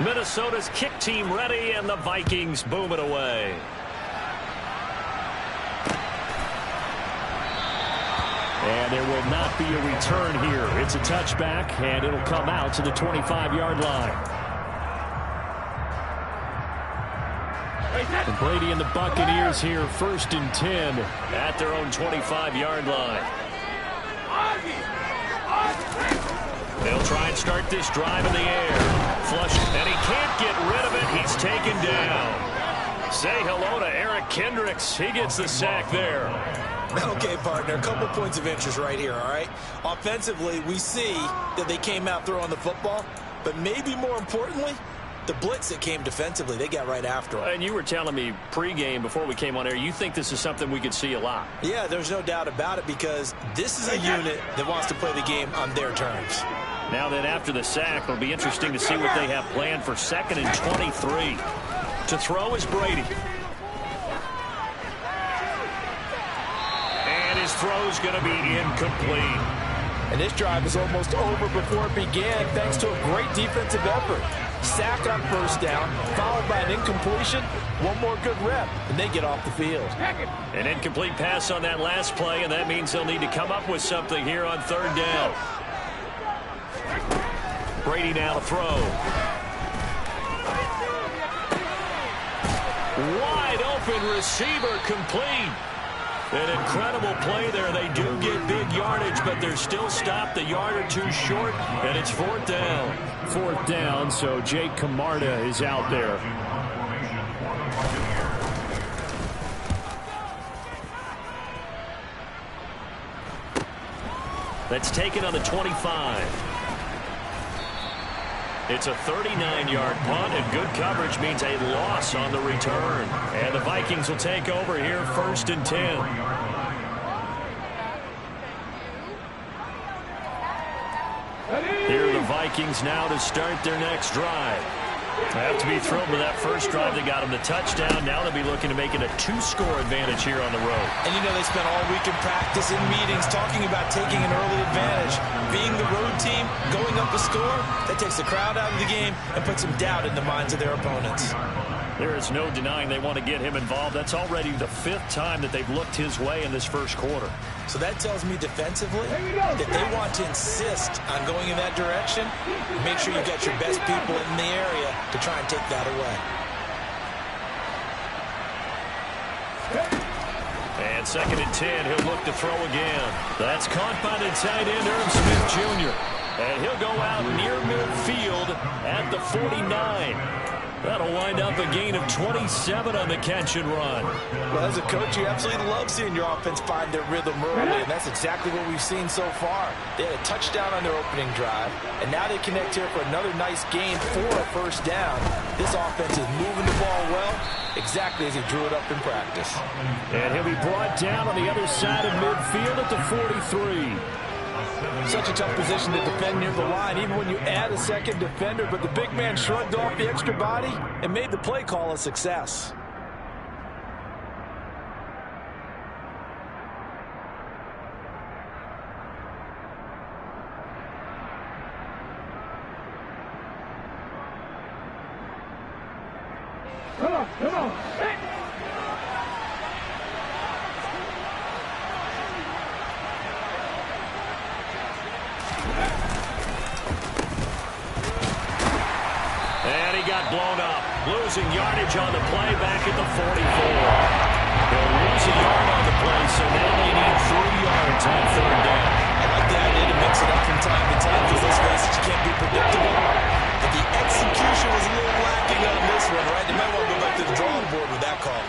Minnesota's kick team ready, and the Vikings boom it away. And there will not be a return here. It's a touchback, and it'll come out to the 25-yard line. And Brady and the Buccaneers here, 1st and 10 at their own 25-yard line. They'll try and start this drive in the air. Flush, and he can't get rid of it. He's taken down. Say hello to Eric Kendricks. He gets the sack there. Okay, partner, a couple points of interest right here, all right? Offensively, we see that they came out throwing the football, but maybe more importantly, the blitz that came defensively, they got right after him. And you were telling me pregame before we came on air, you think this is something we could see a lot. Yeah, there's no doubt about it, because this is a unit that wants to play the game on their terms. Now then, after the sack, it'll be interesting to see what they have planned for 2nd and 23. To throw is Brady. His throw's going to be incomplete. And this drive is almost over before it began thanks to a great defensive effort. Sack on 1st down, followed by an incompletion. One more good rep, and they get off the field. An incomplete pass on that last play, and that means they'll need to come up with something here on 3rd down. Brady now to throw. Wide open receiver, complete. An incredible play there. They do get big yardage, but they're still stopped a yard or two short, and it's 4th down. 4th down, so Jake Camarda is out there. That's taken on the 25. It's a 39-yard punt, and good coverage means a loss on the return. And the Vikings will take over here, 1st and 10. Here are the Vikings now to start their next drive. They have to be thrilled with that first drive. They got them the touchdown. Now they'll be looking to make it a 2-score advantage here on the road. And you know they spent all week in practice, in meetings, talking about taking an early advantage. Being the road team, going up a score, that takes the crowd out of the game and puts some doubt in the minds of their opponents. There is no denying they want to get him involved. That's already the 5th time that they've looked his way in this first quarter. So that tells me defensively that they want to insist on going in that direction. Make sure you got your best people in the area to try and take that away. And 2nd and 10, he'll look to throw again. That's caught by the tight end, Irv Smith Jr. And he'll go out near midfield at the 49. That'll wind up a gain of 27 on the catch and run. Well, as a coach, you absolutely love seeing your offense find their rhythm early, and that's exactly what we've seen so far. They had a touchdown on their opening drive, and now they connect here for another nice gain for a 1st down. This offense is moving the ball well, exactly as he drew it up in practice. And he'll be brought down on the other side of midfield at the 43. Such a tough position to defend near the line, even when you add a 2nd defender, but the big man shrugged off the extra body and made the play call a success. Come on. Hey. And he got blown up. Losing yardage on the play back at the 44. They'll lose a yard on the play, so now they need 3 yards on 3rd down. I like the idea to mix it up from time to time, because let's face it, you can't be predictable. But the execution was a little lacking on this one, right? They might want to go back to the drawing board with that call.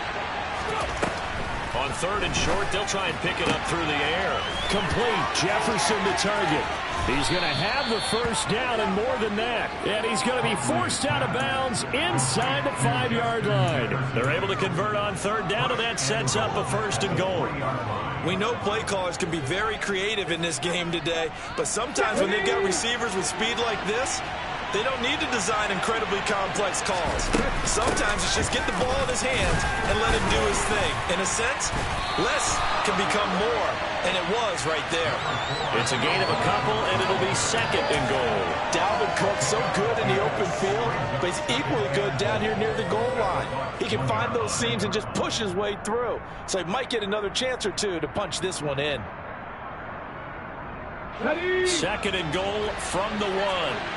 On 3rd and short, they'll try and pick it up through the air. Complete. Jefferson the target. He's going to have the 1st down and more than that. And he's going to be forced out of bounds inside the 5-yard line. They're able to convert on 3rd down, and that sets up a 1st and goal. We know play callers can be very creative in this game today, but sometimes when they've got receivers with speed like this, They don't need to design incredibly complex calls. Sometimes it's just get the ball in his hands and let him do his thing. In a sense, less can become more, and it was right there. It's a gain of a couple, and it'll be second and goal. Dalvin Cook so good in the open field, but he's equally good down here near the goal line. He can find those seams and just push his way through. So he might get another chance or two to punch this one in. Second and goal from the 1.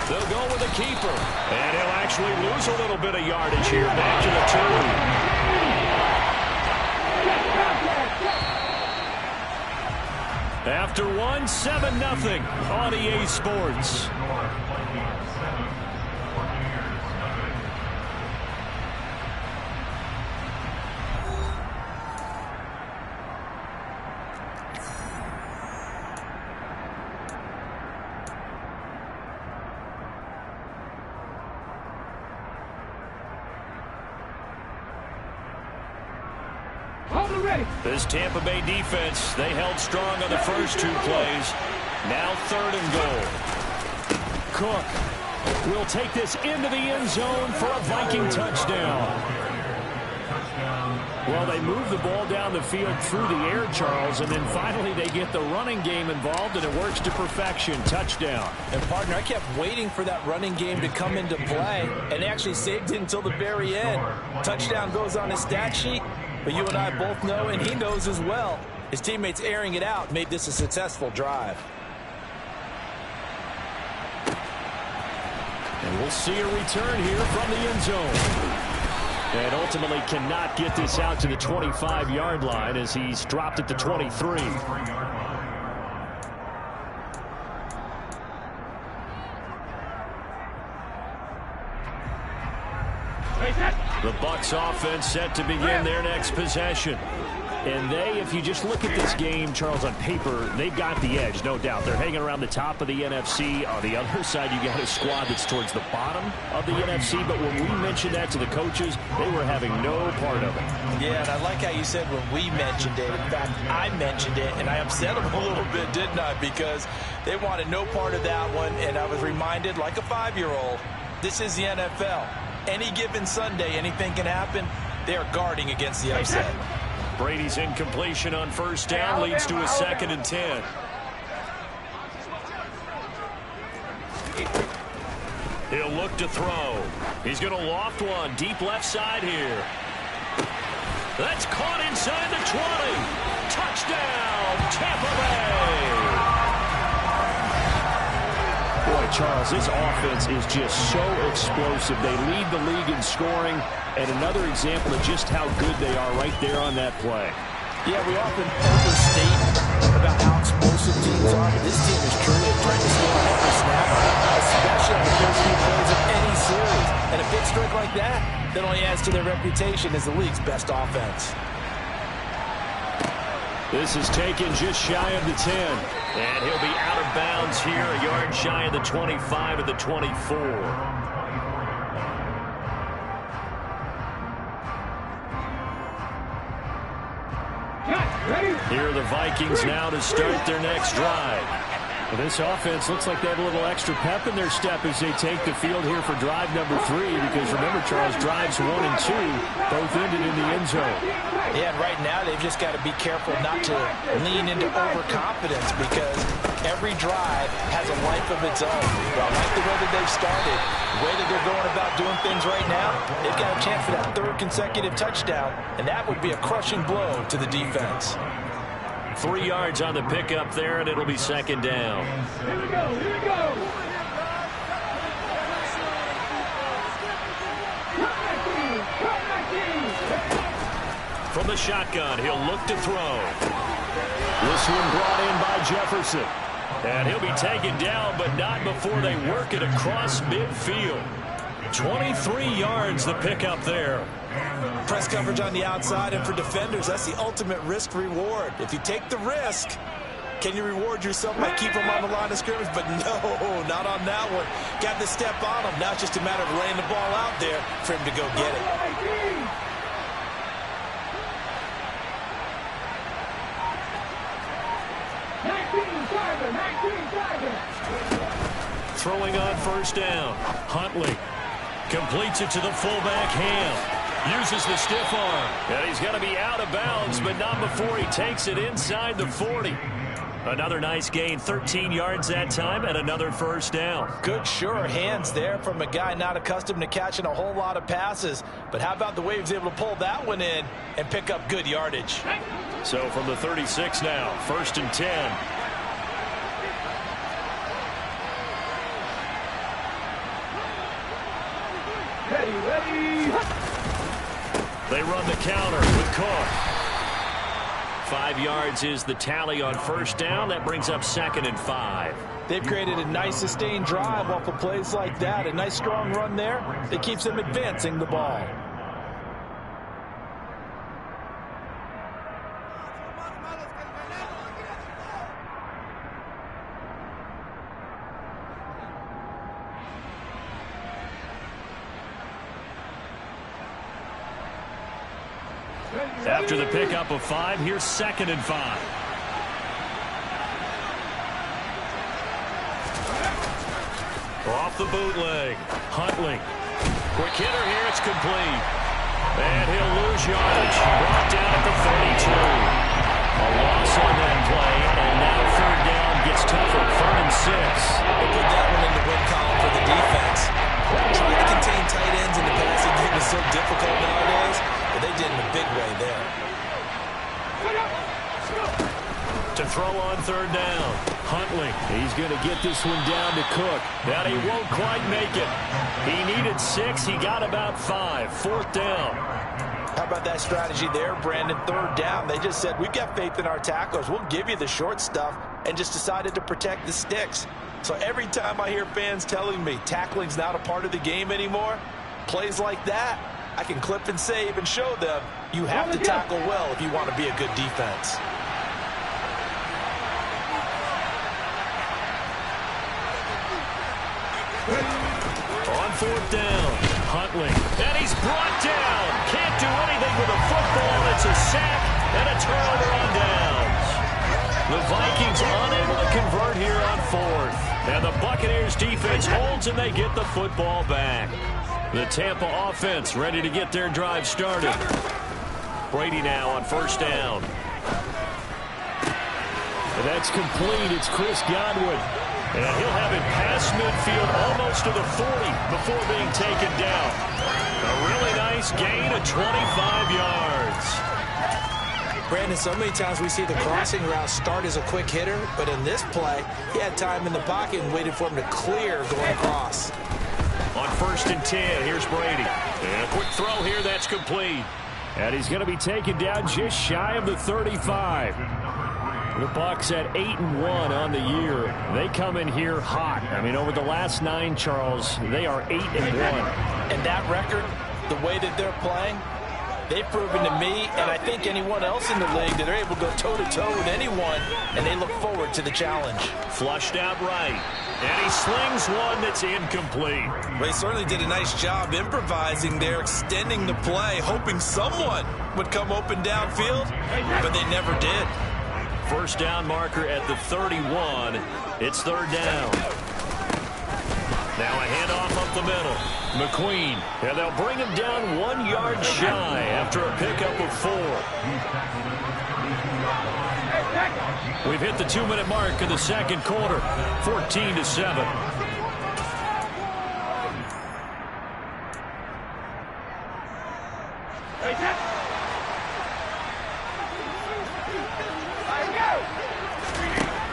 They'll go with the keeper. And he'll actually lose a little bit of yardage here. Back to the 2. After 1, 7-0 on EA Sports. This Tampa Bay defense, they held strong on the first 2 plays. Now third and goal. Cook will take this into the end zone for a Viking touchdown. Well, they move the ball down the field through the air, Charles, and then finally they get the running game involved, and it works to perfection. Touchdown. And, partner, I kept waiting for that running game to come into play, and they actually saved it until the very end. Touchdown goes on his stat sheet. But you and I both know, and he knows as well, his teammates airing it out made this a successful drive. And we'll see a return here from the end zone. And ultimately cannot get this out to the 25-yard line as he's dropped at the 23. The Bucs offense set to begin their next possession. And they, if you just look at this game, Charles, on paper, they've got the edge, no doubt. They're hanging around the top of the NFC. On the other side, you got a squad that's towards the bottom of the NFC. But when we mentioned that to the coaches, they were having no part of it. Yeah, and I like how you said when we mentioned it. In fact, I mentioned it, and I upset them a little bit, didn't I? Because they wanted no part of that one, and I was reminded, like a 5-year-old, this is the NFL. Any given Sunday, anything can happen. They are guarding against the upset. Brady's incompletion on first down leads to a 2nd and 10. He'll look to throw. He's going to loft one deep left side here. That's caught inside the 20. Touchdown, Tampa Bay. Boy, Charles, this offense is just so explosive. They lead the league in scoring, and another example of just how good they are right there on that play. Yeah, we often overstate about how explosive teams are, but this team is truly a threat to score on every snap, especially on the first few plays of any series. And a big streak like that only adds to their reputation as the league's best offense. This is taken just shy of the 10. And he'll be out of bounds here, a yard shy of the 25 of the 24. Here are the Vikings now to start their next drive. Well, this offense looks like they have a little extra pep in their step as they take the field here for drive number 3. Because remember, Charles, drives 1 and 2 both ended in the end zone. Yeah, and right now they've just got to be careful not to lean into overconfidence because every drive has a life of its own. But I like the way that they've started, the way that they're going about doing things right now. They've got a chance for that 3rd consecutive touchdown, and that would be a crushing blow to the defense. 3 yards on the pickup there, and it'll be 2nd down. Here we go, here we go. From the shotgun, he'll look to throw. This one brought in by Jefferson. And he'll be taken down, but not before they work it across midfield. 23 yards the pickup there. Press coverage on the outside, and for defenders, that's the ultimate risk-reward. If you take the risk, can you reward yourself by keeping them on the line of scrimmage? But no, not on that one. Got the step on him. Now it's just a matter of laying the ball out there for him to go get it. Throwing on first down. Huntley completes it to the fullback Ham. Uses the stiff arm. And he's going to be out of bounds, but not before he takes it inside the 40. Another nice gain, 13 yards that time, and another first down. Good, sure hands there from a guy not accustomed to catching a whole lot of passes. But how about the way he was able to pull that one in and pick up good yardage? So from the 36 now, 1st and 10. Ready. They run the counter with Cook. 5 yards is the tally on first down. That brings up 2nd and 5. They've created a nice sustained drive off of plays like that. A nice strong run there that keeps them advancing the ball. After the pickup of 5, here's 2nd and 5. Off the bootleg. Huntley. Quick hitter here. It's complete. And he'll lose yardage. Brought down at the 32. A loss on that play. And now 3rd down gets tougher. 3rd and 6. They put that one in the win column for the defense. Trying to contain tight ends in the passing game is so difficult nowadays. But they did in a big way there. To throw on 3rd down. Huntley. He's going to get this one down to Cook. But he won't quite make it. He needed 6. He got about 5. 4th down. How about that strategy there, Brandon? 3rd down. They just said, we've got faith in our tacklers. We'll give you the short stuff, and just decided to protect the sticks. So every time I hear fans telling me tackling's not a part of the game anymore, plays like that, I can clip and save and show them you have to tackle well if you want to be a good defense. On 4th down, Huntley. And he's brought down. Can't do anything with a football. It's a sack and a turnover on downs. The Vikings unable to convert here on 4th. And the Buccaneers defense holds and they get the football back. The Tampa offense ready to get their drive started. Brady now on 1st down. And that's complete. It's Chris Godwin. And he'll have it past midfield almost to the 40 before being taken down. A really nice gain of 25 yards. Brandon, so many times we see the crossing route start as a quick hitter, but in this play, he had time in the pocket and waited for him to clear going across. On 1st and 10, here's Brady. And a quick throw here, that's complete. And he's going to be taken down just shy of the 35. The Bucs at 8-1 on the year. They come in here hot. I mean, over the last 9, Charles, they are 8-1. And that record, the way that they're playing, they've proven to me, and I think anyone else in the league, that they're able to go toe-to-toe with anyone, and they look forward to the challenge. Flushed out right. And he slings one that's incomplete. Well, he certainly did a nice job improvising there, extending the play, hoping someone would come open downfield, but they never did. 1st down marker at the 31. It's 3rd down. Now a handoff up the middle. McQueen. And they'll bring him down 1 yard shy after a pickup of 4. We've hit the 2-minute mark of the 2nd quarter. 14-7.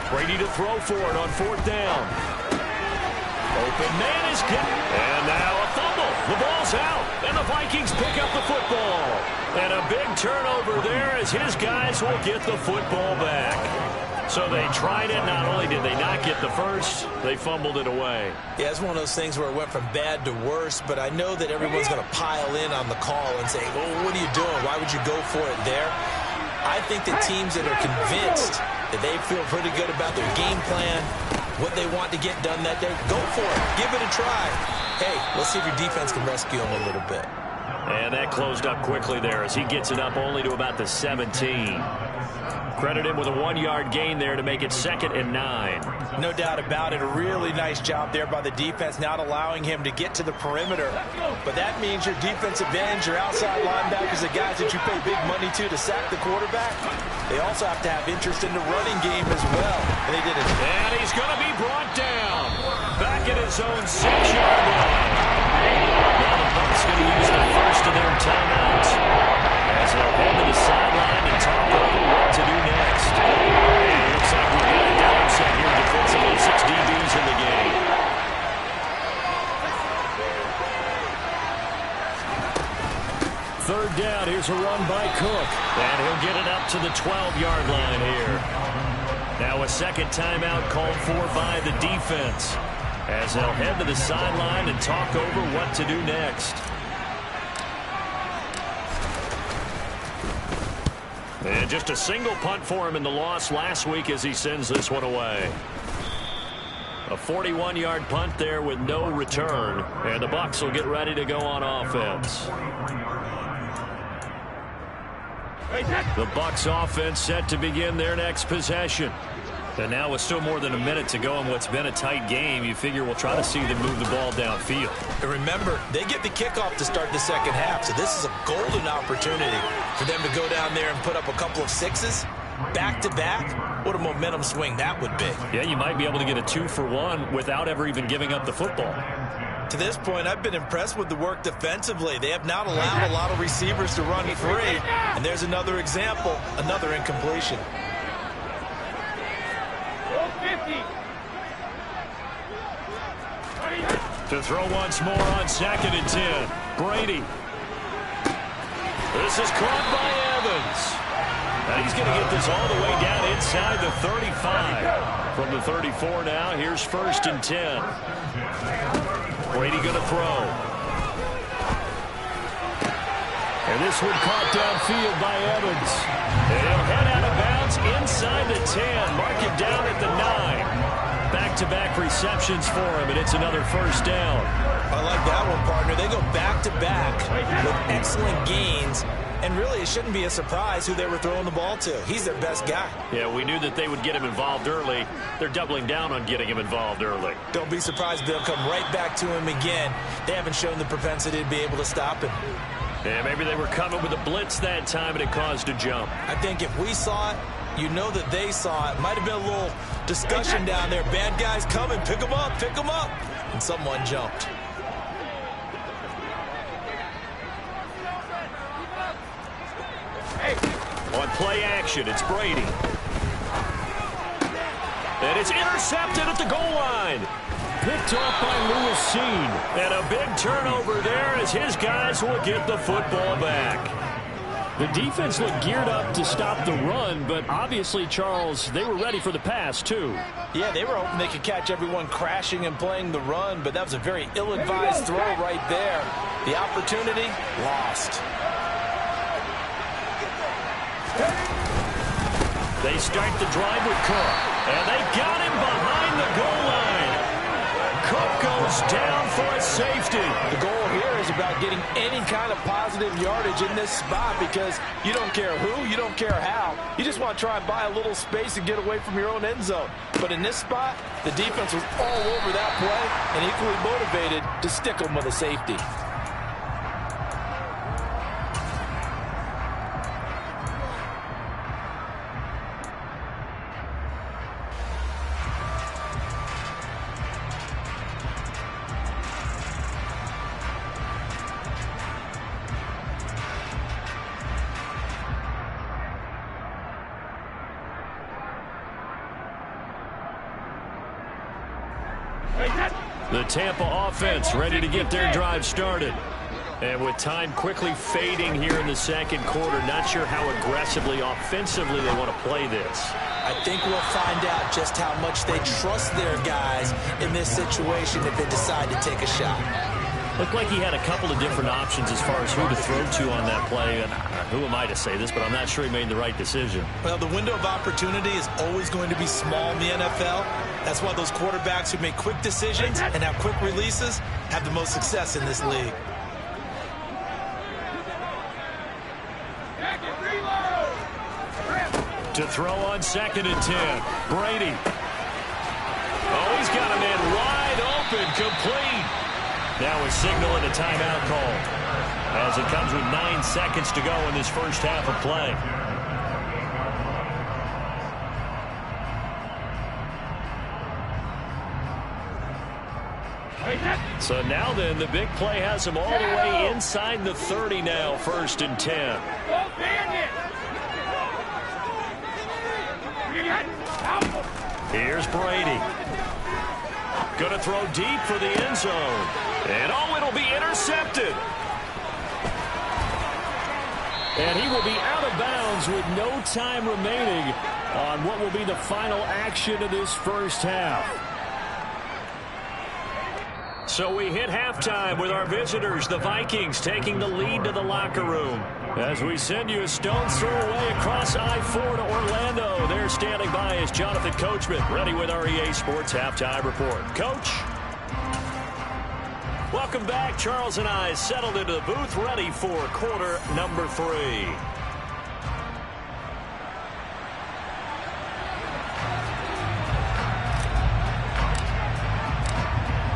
Brady to throw for it on 4th down. Open man is good. And now a fumble. The ball's out. And the Vikings pick up the football. And a big turnover there as his guys will get the football back. So they tried it. Not only did they not get the first, they fumbled it away. Yeah, it's one of those things where it went from bad to worse, but I know that everyone's going to pile in on the call and say, well, what are you doing? Why would you go for it there? I think the teams that are convinced that they feel pretty good about their game plan, what they want to get done that day, go for it. Give it a try. Hey, let's see if your defense can rescue them a little bit. And that closed up quickly there as he gets it up only to about the 17. Credit him with a 1-yard gain there to make it 2nd and 9. No doubt about it. A really nice job there by the defense, not allowing him to get to the perimeter. But that means your defensive ends, your outside linebackers, the guys that you pay big money to sack the quarterback, they also have to have interest in the running game as well. And they did it. And he's going to be brought down. Back at his own 6-yard line. Now the Bucs going to use the first of their timeouts as they'll head to the sideline and talk over what to do next. And it looks like we've got a downset here defensively. 6 DBs in the game. Third down. Here's a run by Cook. And he'll get it up to the 12-yard line here. Now a second timeout called for by the defense as they'll head to the sideline and talk over what to do next. And just a single punt for him in the loss last week as he sends this one away. A 41-yard punt there with no return. And the Bucs will get ready to go on offense. The Bucs offense set to begin their next possession. And now with still more than a minute to go in what's been a tight game, you figure we'll try to see them move the ball downfield. And remember, they get the kickoff to start the second half, so this is a golden opportunity for them to go down there and put up a couple of sixes back-to-back. What a momentum swing that would be. Yeah, you might be able to get a 2-for-1 without ever even giving up the football. To this point, I've been impressed with the work defensively. They have not allowed a lot of receivers to run free. And there's another example, another incompletion. To throw once more on 2nd and 10. Brady. This is caught by Evans. And he's going to get this all the way down inside the 35. From the 34 now, here's 1st and 10. Brady going to throw. And this one caught downfield by Evans. And he'll head out of bounds inside the 10. Mark it down at the 9. Back-to-back receptions for him, and it's another 1st down. I like that one, partner. They go back-to-back with excellent gains. And really, it shouldn't be a surprise who they were throwing the ball to. He's their best guy. Yeah, we knew that they would get him involved early. They're doubling down on getting him involved early. Don't be surprised if they'll come right back to him again. They haven't shown the propensity to be able to stop him. Yeah, maybe they were coming with a blitz that time, and it caused a jump. I think if we saw it, you know that they saw it. Might have been a little discussion down there. Bad guys coming. Pick them up. Pick them up. And someone jumped. On play action, it's Brady. And it's intercepted at the goal line. Picked off by Lewis Seen. And a big turnover there as his guys will get the football back. The defense looked geared up to stop the run, but obviously, Charles, they were ready for the pass, too. Yeah, they were hoping they could catch everyone crashing and playing the run, but that was a very ill-advised throw right there. The opportunity, lost. They start the drive with Cook, and they got him behind the goal line. Cook goes down for a safety. The goal here is about getting any kind of positive yardage in this spot because you don't care who, you don't care how. You just want to try and buy a little space and get away from your own end zone. But in this spot, the defense was all over that play and equally motivated to stick them with a safety. The Tampa offense ready to get their drive started. And with time quickly fading here in the second quarter, not sure how aggressively, offensively they want to play this. I think we'll find out just how much they trust their guys in this situation if they decide to take a shot. Looked like he had a couple of different options as far as who to throw to on that play. And who am I to say this, but I'm not sure he made the right decision. Well, the window of opportunity is always going to be small in the NFL. That's why those quarterbacks who make quick decisions and have quick releases have the most success in this league. To throw on 2nd and 10. Brady. Oh, he's got a man wide open, complete. Now a signal and a timeout call as it comes with 9 seconds to go in this first half of play. So now then, the big play has him all the way inside the 30 now, 1st and 10. Here's Brady. Going to throw deep for the end zone. And oh, it'll be intercepted. And he will be out of bounds with no time remaining on what will be the final action of this first half. So we hit halftime with our visitors, the Vikings, taking the lead to the locker room. As we send you a stone's throw away across I-4 to Orlando. There standing by is Jonathan Coachman, ready with our EA Sports Halftime Report. Coach? Welcome back. Charles and I settled into the booth, ready for quarter number 3.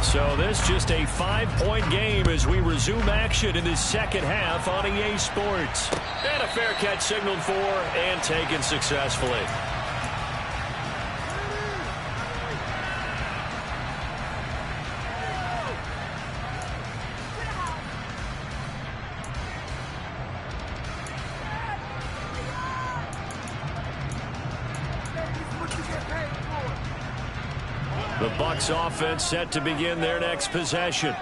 So this just a 5-point game as we resume action in the second half on EA Sports. And a fair catch signaled for and taken successfully. The Bucs offense set to begin their next possession.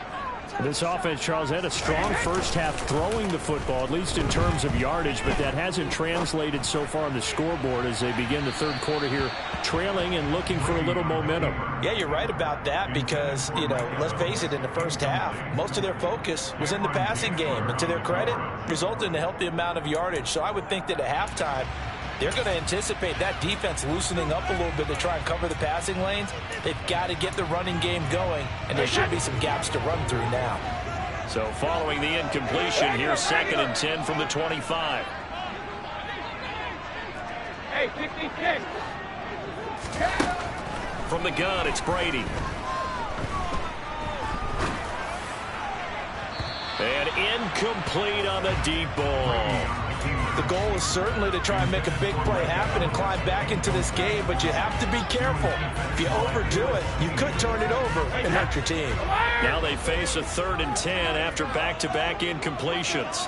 This offense, Charles, had a strong first half throwing the football, at least in terms of yardage, but that hasn't translated so far on the scoreboard as they begin the third quarter here, trailing and looking for a little momentum. Yeah, you're right about that because, let's face it, in the first half, most of their focus was in the passing game. And to their credit, resulted in a healthy amount of yardage. So I would think that at halftime, they're going to anticipate that defense loosening up a little bit to try and cover the passing lanes. They've got to get the running game going, and there should be some gaps to run through now. So following the incompletion, here's 2nd and 10 from the 25. Hey, 66. From the gun, it's Brady. And incomplete on the deep ball. The goal is certainly to try and make a big play happen and climb back into this game, but you have to be careful. If you overdo it, you could turn it over and hurt your team. Now they face a 3rd and 10 after back-to-back incompletions.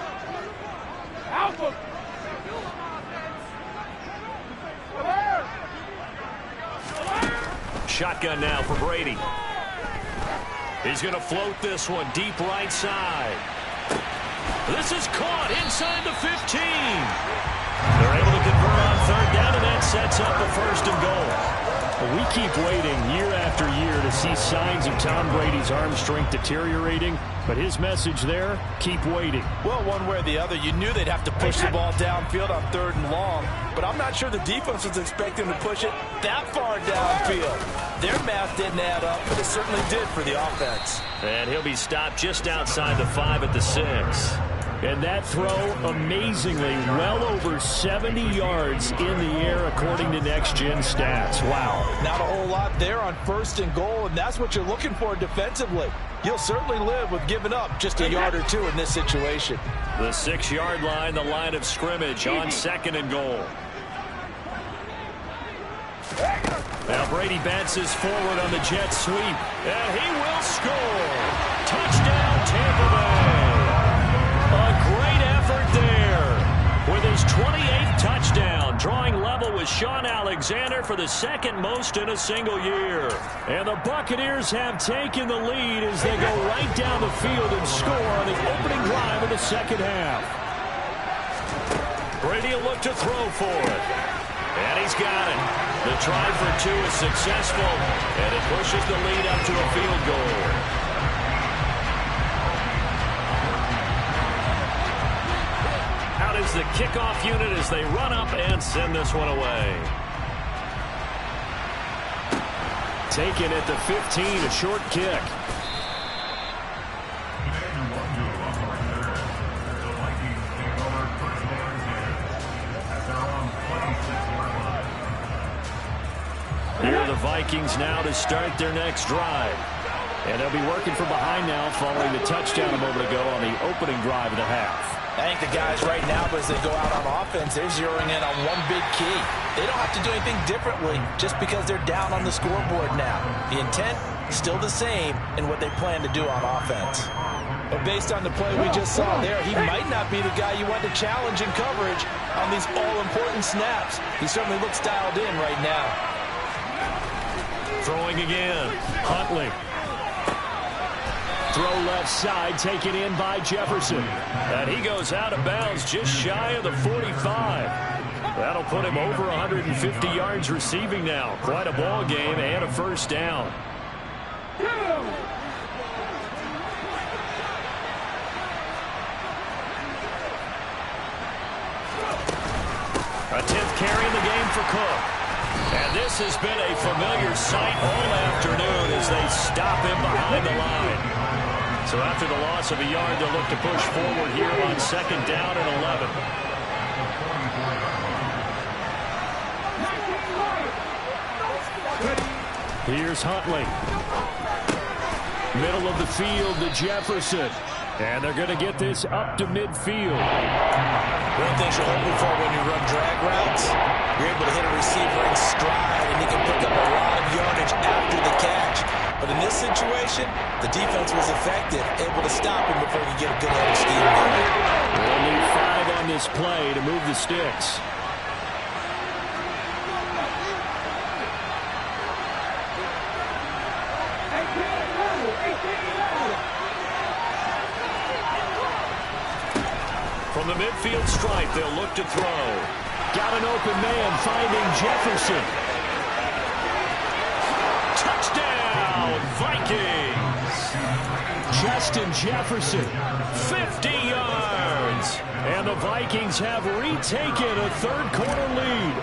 Shotgun now for Brady. He's going to float this one deep right side. This is caught inside the 15. They're able to convert on 3rd down, and that sets up the 1st and goal. Well, we keep waiting year after year to see signs of Tom Brady's arm strength deteriorating, but his message there, keep waiting. Well, one way or the other, you knew they'd have to push the ball downfield on 3rd and long, but I'm not sure the defense was expecting to push it that far downfield. Their math didn't add up, but it certainly did for the offense. And he'll be stopped just outside the 5 at the 6. And that throw, amazingly, well over 70 yards in the air, according to Next Gen Stats. Wow. Not a whole lot there on 1st and goal, and that's what you're looking for defensively. You'll certainly live with giving up just a yard or 2 in this situation. The 6-yard line, the line of scrimmage on 2nd and goal. Now Brady bounces forward on the jet sweep, and he will score. Touchdown, Tampa Bay. A great effort there with his 28th touchdown, drawing level with Sean Alexander for the 2nd most in a single year. And the Buccaneers have taken the lead as they go right down the field and score on the opening drive of the second half. Brady will look to throw for it. And he's got it. The try for 2 is successful, and it pushes the lead up to a field goal. Out is the kickoff unit as they run up and send this one away. Taken at the 15, a short kick. Vikings now to start their next drive. And they'll be working from behind now following the touchdown a moment ago on the opening drive of the half. I think the guys right now, as they go out on offense, they're zeroing in on one big key. They don't have to do anything differently just because they're down on the scoreboard now. The intent is still the same in what they plan to do on offense. But based on the play we just saw there, he might not be the guy you want to challenge in coverage on these all-important snaps. He certainly looks dialed in right now. Throwing again. Huntley. Throw left side, taken in by Jefferson. And he goes out of bounds just shy of the 45. That'll put him over 150 yards receiving now. Quite a ball game and a first down. A 10th carry in the game for Cook. And this has been a familiar sight all afternoon as they stop him behind the line. So after the loss of a yard, they'll look to push forward here on 2nd down and 11. Here's Huntley. Middle of the field to Jefferson. And they're going to get this up to midfield. One thing you're hoping for when you run drag routes, you're able to hit a receiver in stride, and he can pick up a lot of yardage after the catch. But in this situation, the defense was effective, able to stop him before he could get a good head of steam going. They'll need 5 on this play to move the sticks. From the midfield stripe, they'll look to throw. Got an open man, finding Jefferson. Touchdown, Vikings! Justin Jefferson, 50 yards. And the Vikings have retaken a third-quarter lead.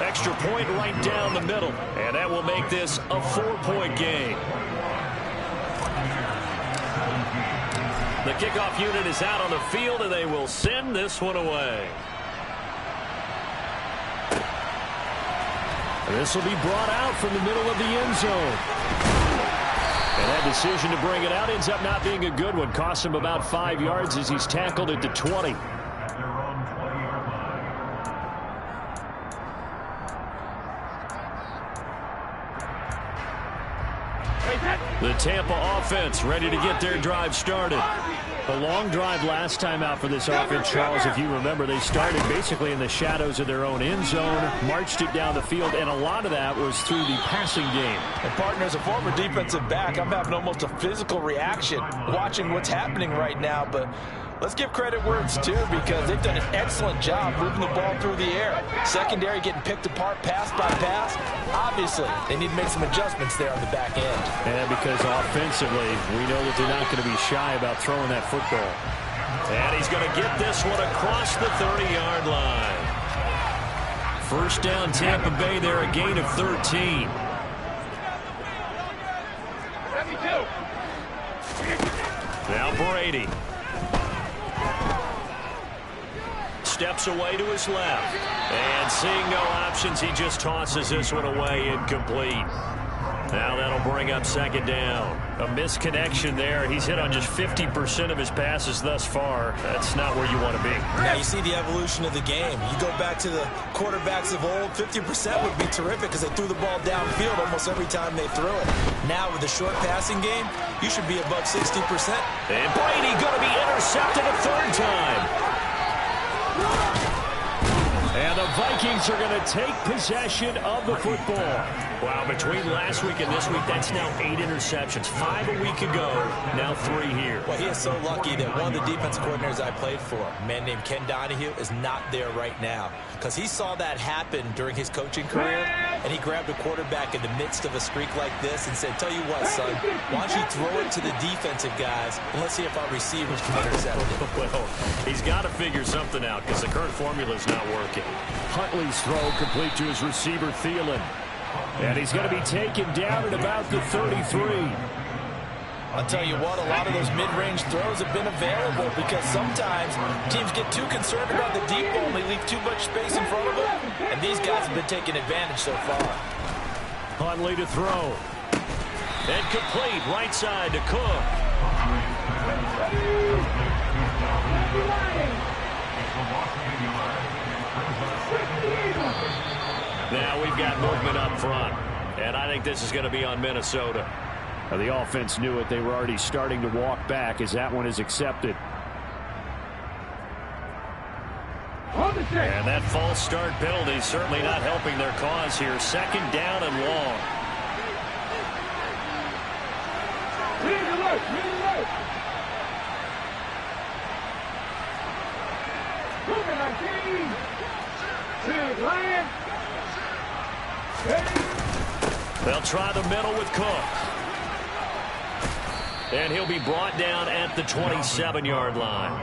Extra point right down the middle. And that will make this a 4-point game. The kickoff unit is out on the field, and they will send this one away. This will be brought out from the middle of the end zone. And that decision to bring it out ends up not being a good one. Costs him about 5 yards as he's tackled at the 20. The Tampa offense ready to get their drive started. A long drive last time out for this offense, Charles. If you remember, they started basically in the shadows of their own end zone, marched it down the field, and a lot of that was through the passing game. And partner, as a former defensive back, I'm having almost a physical reaction watching what's happening right now, but let's give credit where it's due because they've done an excellent job moving the ball through the air. Secondary getting picked apart pass by pass. Obviously, they need to make some adjustments there on the back end. And because offensively, we know that they're not going to be shy about throwing that football. And he's going to get this one across the 30-yard line. First down, Tampa Bay there, a gain of 13. Now Brady. Steps away to his left. And seeing no options, he just tosses this one away, incomplete. Now that'll bring up 2nd down. A misconnection there. He's hit on just 50% of his passes thus far. That's not where you want to be. Now you see the evolution of the game. You go back to the quarterbacks of old, 50% would be terrific because they threw the ball downfield almost every time they threw it. Now with the short passing game, you should be above 60%. And Brady going to be intercepted a 3rd time. And the Vikings are going to take possession of the football. Wow, between last week and this week, that's now 8 interceptions. 5 a week ago, now 3 here. Well, he is so lucky that one of the defense coordinators I played for, a man named Ken Donahue, is not there right now. Because he saw that happen during his coaching career, and he grabbed a quarterback in the midst of a streak like this and said, tell you what, son, why don't you throw it to the defensive guys, and let's see if our receivers can intercept it. Well, he's got to figure something out because the current formula is not working. Huntley's throw complete to his receiver, Thielen. And he's going to be taken down at about the 33. I'll tell you what, a lot of those mid-range throws have been available because sometimes teams get too concerned about the deep ball and they leave too much space in front of them, and these guys have been taking advantage so far. Huntley to throw. And complete right side to Cook. Now we've got movement up front, and I think this is going to be on Minnesota. The offense knew it. They were already starting to walk back as that one is accepted. And that false start penalty certainly not helping their cause here. Second down and long. They'll try the middle with Cook. And he'll be brought down at the 27-yard line.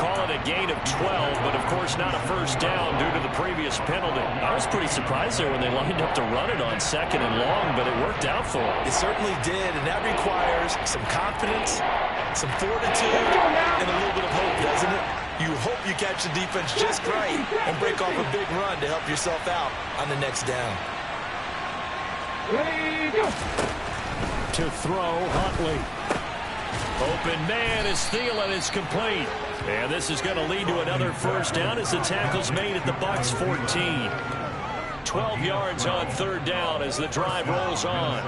Call it a gain of 12, but of course not a first down due to the previous penalty. I was pretty surprised there when they lined up to run it on second and long, but it worked out for them. It certainly did, and that requires some confidence, some fortitude, and a little bit of hope, doesn't it? You hope you catch the defense just right and break off a big run to help yourself out on the next down. To throw, Huntley. Open man is Thielen. It's complete. And this is going to lead to another first down as the tackle's made at the Bucs 14. 12 yards on third down as the drive rolls on.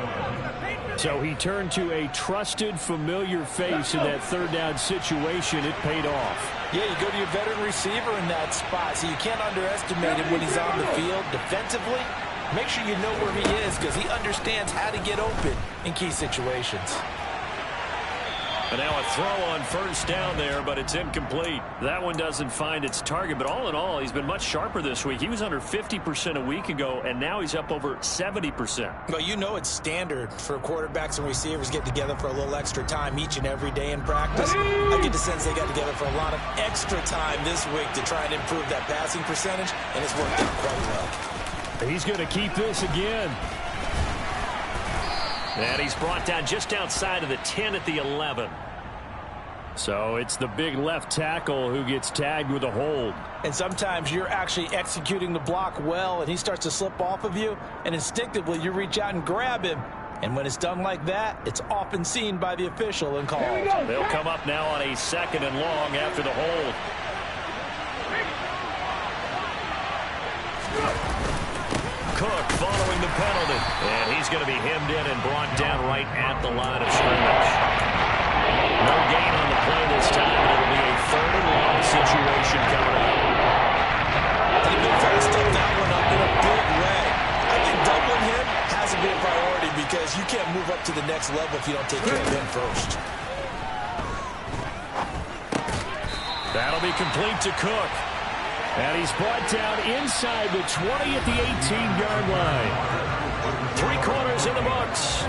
So he turned to a trusted, familiar face in that third down situation. It paid off. Yeah, you go to your veteran receiver in that spot, so you can't underestimate him when he's on the field defensively. Make sure you know where he is because he understands how to get open in key situations. And now a throw on first down there, but it's incomplete. That one doesn't find its target, but all in all, he's been much sharper this week. He was under 50% a week ago, and now he's up over 70%. Well, you know it's standard for quarterbacks and receivers get together for a little extra time each and every day in practice. I get the sense they got together for a lot of extra time this week to try and improve that passing percentage, and it's worked out quite well. He's going to keep this again. And he's brought down just outside of the 10 at the 11. So it's the big left tackle who gets tagged with a hold. And sometimes you're actually executing the block well, and he starts to slip off of you, and instinctively you reach out and grab him. And when it's done like that, it's often seen by the official and called. They'll come up now on a second and long after the hold. Cook following the penalty. And he's going to be hemmed in and brought down right at the line of scrimmage. No gain on the play this time, and it'll be a third and long situation coming up. They've been trying to step that one up in a big way. I think doubling him has to be a priority because you can't move up to the next level if you don't take care of him first. That'll be complete to Cook. And he's brought down inside the 20 at the 18-yard line. 3 quarters in the books.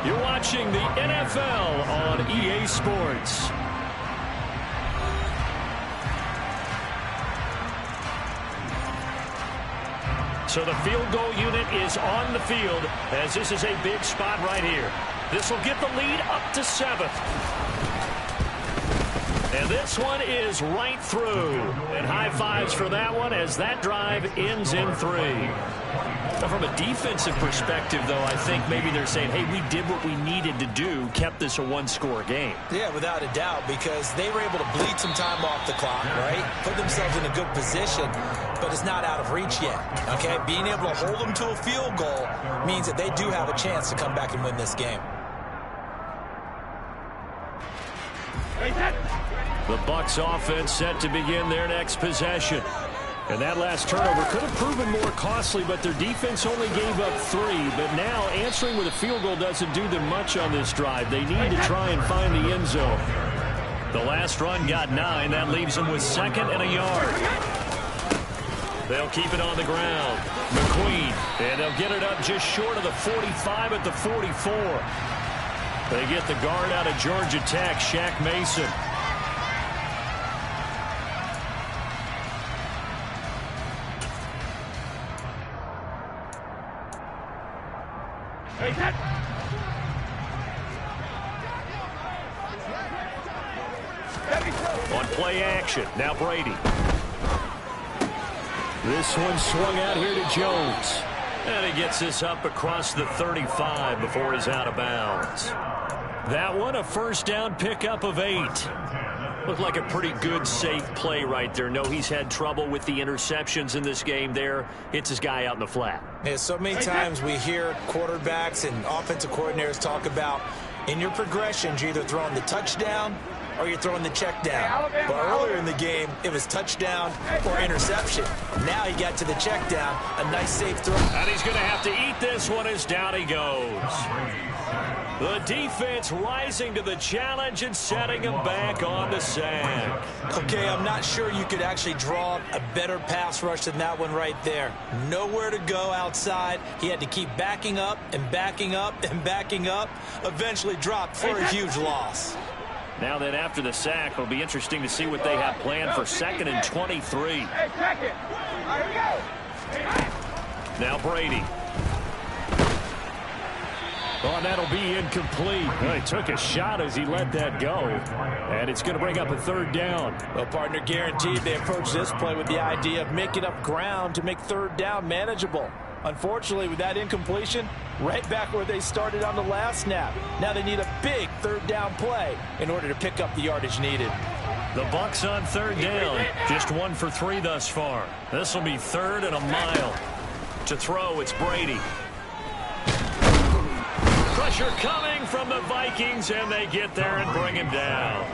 You're watching the NFL on EA Sports. So the field goal unit is on the field as this is a big spot right here. This will get the lead up to 7. And this one is right through. And high fives for that one as that drive ends in 3. Now, from a defensive perspective, though, I think maybe they're saying, hey, we did what we needed to do, kept this a one-score game. Yeah, without a doubt, because they were able to bleed some time off the clock, right? Put themselves in a good position, but it's not out of reach yet, okay? Being able to hold them to a field goal means that they do have a chance to come back and win this game. The Bucs offense set to begin their next possession. And that last turnover could have proven more costly, but their defense only gave up 3. But now answering with a field goal doesn't do them much on this drive. They need to try and find the end zone. The last run got 9. That leaves them with 2nd and a yard. They'll keep it on the ground. McQueen. And they'll get it up just short of the 45 at the 44. They get the guard out of Georgia Tech, Shaq Mason. On play action, now Brady. This one swung out here to Jones. And he gets this up across the 35 before he's out of bounds. That one a first down pickup of 8. Looked like a pretty good, safe play right there. No, he's had trouble with the interceptions in this game there. Hits his guy out in the flat. Yeah, so many times we hear quarterbacks and offensive coordinators talk about in your progressions, you're either throwing the touchdown or you're throwing the check down. But earlier in the game, it was touchdown or interception. Now he got to the check down, a nice safe throw. And he's going to have to eat this one as down he goes. The defense rising to the challenge and setting him back on the sack. Okay, I'm not sure you could actually draw a better pass rush than that one right there. Nowhere to go outside. He had to keep backing up and backing up and backing up. Eventually dropped for a huge loss. Now that after the sack, it'll be interesting to see what they have planned for 2nd and 23. Hey, check it. Here we go. Now Brady. Oh, that'll be incomplete. He took a shot as he let that go. And it's going to bring up a 3rd down. Well, partner, guaranteed they approach this play with the idea of making up ground to make 3rd down manageable. Unfortunately, with that incompletion, right back where they started on the last snap. Now they need a big 3rd down play in order to pick up the yardage needed. The Bucs on 3rd down. Just 1 for 3 thus far. This will be 3rd and a mile. To throw, it's Brady. Pressure coming from the Vikings, and they get there and bring him down.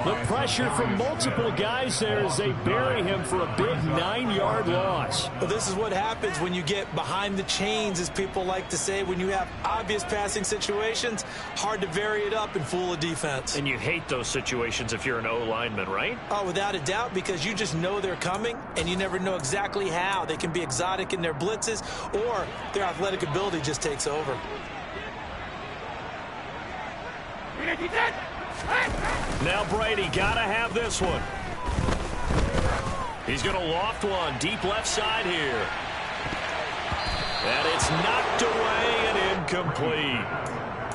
The pressure from multiple guys there as they bury him for a big 9-yard loss. Well, this is what happens when you get behind the chains, as people like to say. When you have obvious passing situations, hard to vary it up and fool a defense. And you hate those situations if you're an O-lineman, right? Oh, without a doubt, because you just know they're coming, and you never know exactly how. They can be exotic in their blitzes, or their athletic ability just takes over. Now Brady, gotta have this one. He's gonna loft one deep left side here. And it's knocked away and incomplete.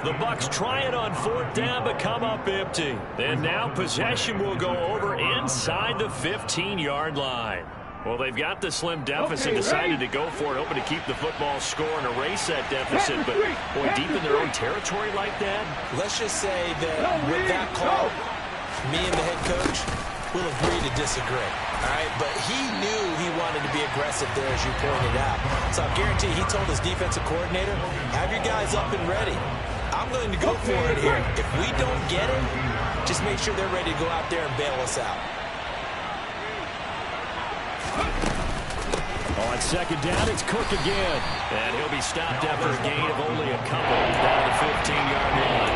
The Bucs try it on 4th down but come up empty. And now possession will go over inside the 15-yard line. Well, they've got the slim deficit, decided to go for it, hoping to keep the football score and erase that deficit. But, boy, deep in their own territory like that. Let's just say that with that call, me and the head coach will agree to disagree. All right, but he knew he wanted to be aggressive there, as you pointed out. So I guarantee he told his defensive coordinator, have your guys up and ready. I'm going to go for it here. If we don't get it, just make sure they're ready to go out there and bail us out. On 2nd down, it's Cook again. And he'll be stopped after a gain of only a couple down the 15-yard line.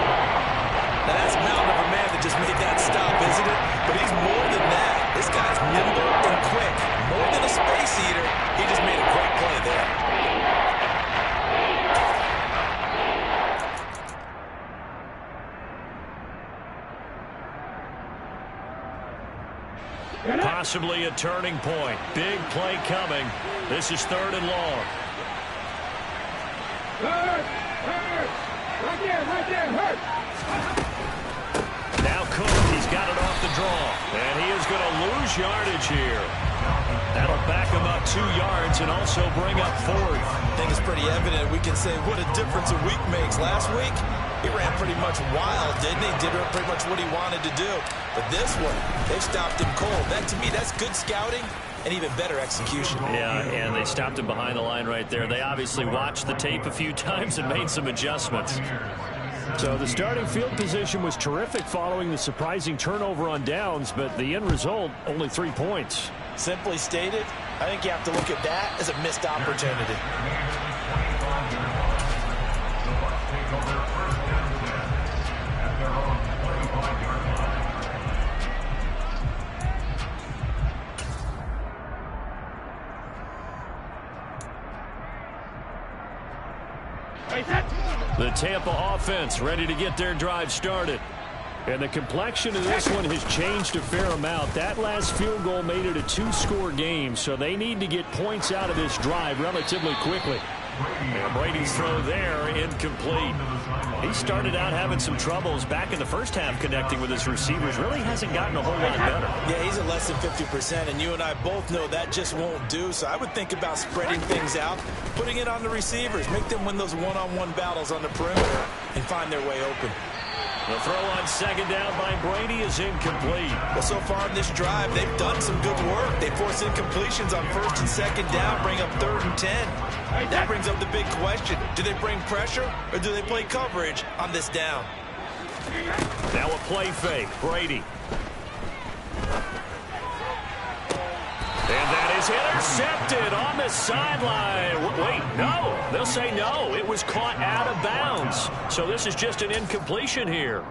Now that's a mountain of a man that just made that stop, isn't it? But he's more than that. This guy's nimble and quick. More than a space eater, he just made a great play there. Possibly a turning point. Big play coming. This is 3rd and long. Hurt! Right there, hurt! Now Cook, he's got it off the draw. And he is going to lose yardage here. That'll back him up 2 yards and also bring up 4th. I think it's pretty evident we can say what a difference a week makes. Last week, he ran pretty much wild, didn't he? Did pretty much what he wanted to do. But this one, they've stopped him cold. That, to me, that's good scouting and even better execution. Yeah, and they stopped him behind the line right there. They obviously watched the tape a few times and made some adjustments. So the starting field position was terrific following the surprising turnover on downs, but the end result, only 3 points. Simply stated, I think you have to look at that as a missed opportunity. The Tampa offense ready to get their drive started. And the complexion of this one has changed a fair amount. That last field goal made it a 2-score game, so they need to get points out of this drive relatively quickly. And Brady's throw there, incomplete. He started out having some troubles back in the first half connecting with his receivers. Really hasn't gotten a whole lot better. Yeah, he's at less than 50%, and you and I both know that just won't do. So I would think about spreading things out, putting it on the receivers, make them win those one-on-one battles on the perimeter and find their way open. The throw on second down by Brady is incomplete. Well, so far in this drive, they've done some good work. They force incompletions on first and second down, bring up 3rd and 10. That brings up the big question. Do they bring pressure or do they play coverage on this down? Now a play fake. Brady. And that is intercepted on the sideline. Wait, no. They'll say no. It was caught out of bounds. So this is just an incompletion here.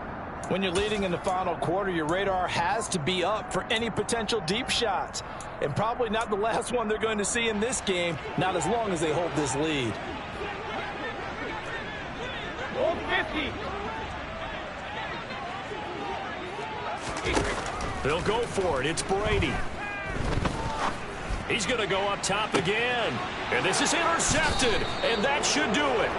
When you're leading in the final quarter, your radar has to be up for any potential deep shots. And probably not the last one they're going to see in this game, not as long as they hold this lead. Old 50. They'll go for it. It's Brady. He's going to go up top again. And this is intercepted. And that should do it.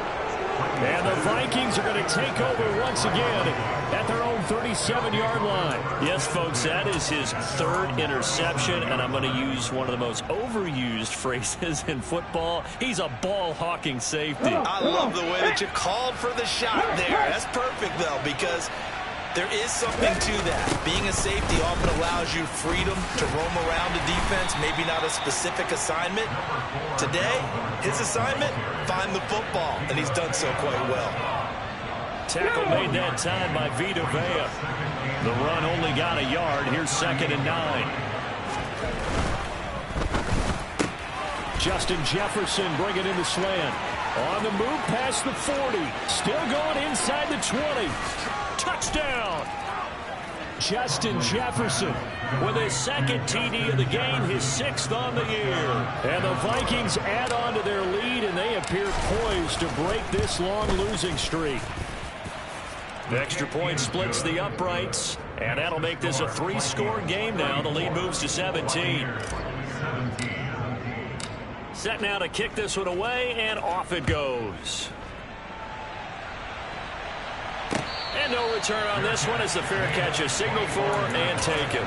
And the Vikings are going to take over once again at their own 37-yard line. Yes, folks, that is his 3rd interception, and I'm going to use one of the most overused phrases in football. He's a ball-hawking safety. I love the way that you called for the shot there. That's perfect, though, because there is something to that. Being a safety often allows you freedom to roam around the defense, maybe not a specific assignment. Today, his assignment, find the football, and he's done so quite well. Tackle made that time by Vita Vea. The run only got a yard. Here's 2nd and 9. Justin Jefferson bringing in the slant. On the move past the 40. Still going inside the 20. Touchdown! Justin Jefferson with his 2nd TD of the game, his 6th on the year. And the Vikings add on to their lead, and they appear poised to break this long losing streak. The extra point splits the uprights, and that'll make this a 3-score game now. The lead moves to 17. Set now to kick this one away, and off it goes. And no return on this one as the fair catch is signaled for and taken.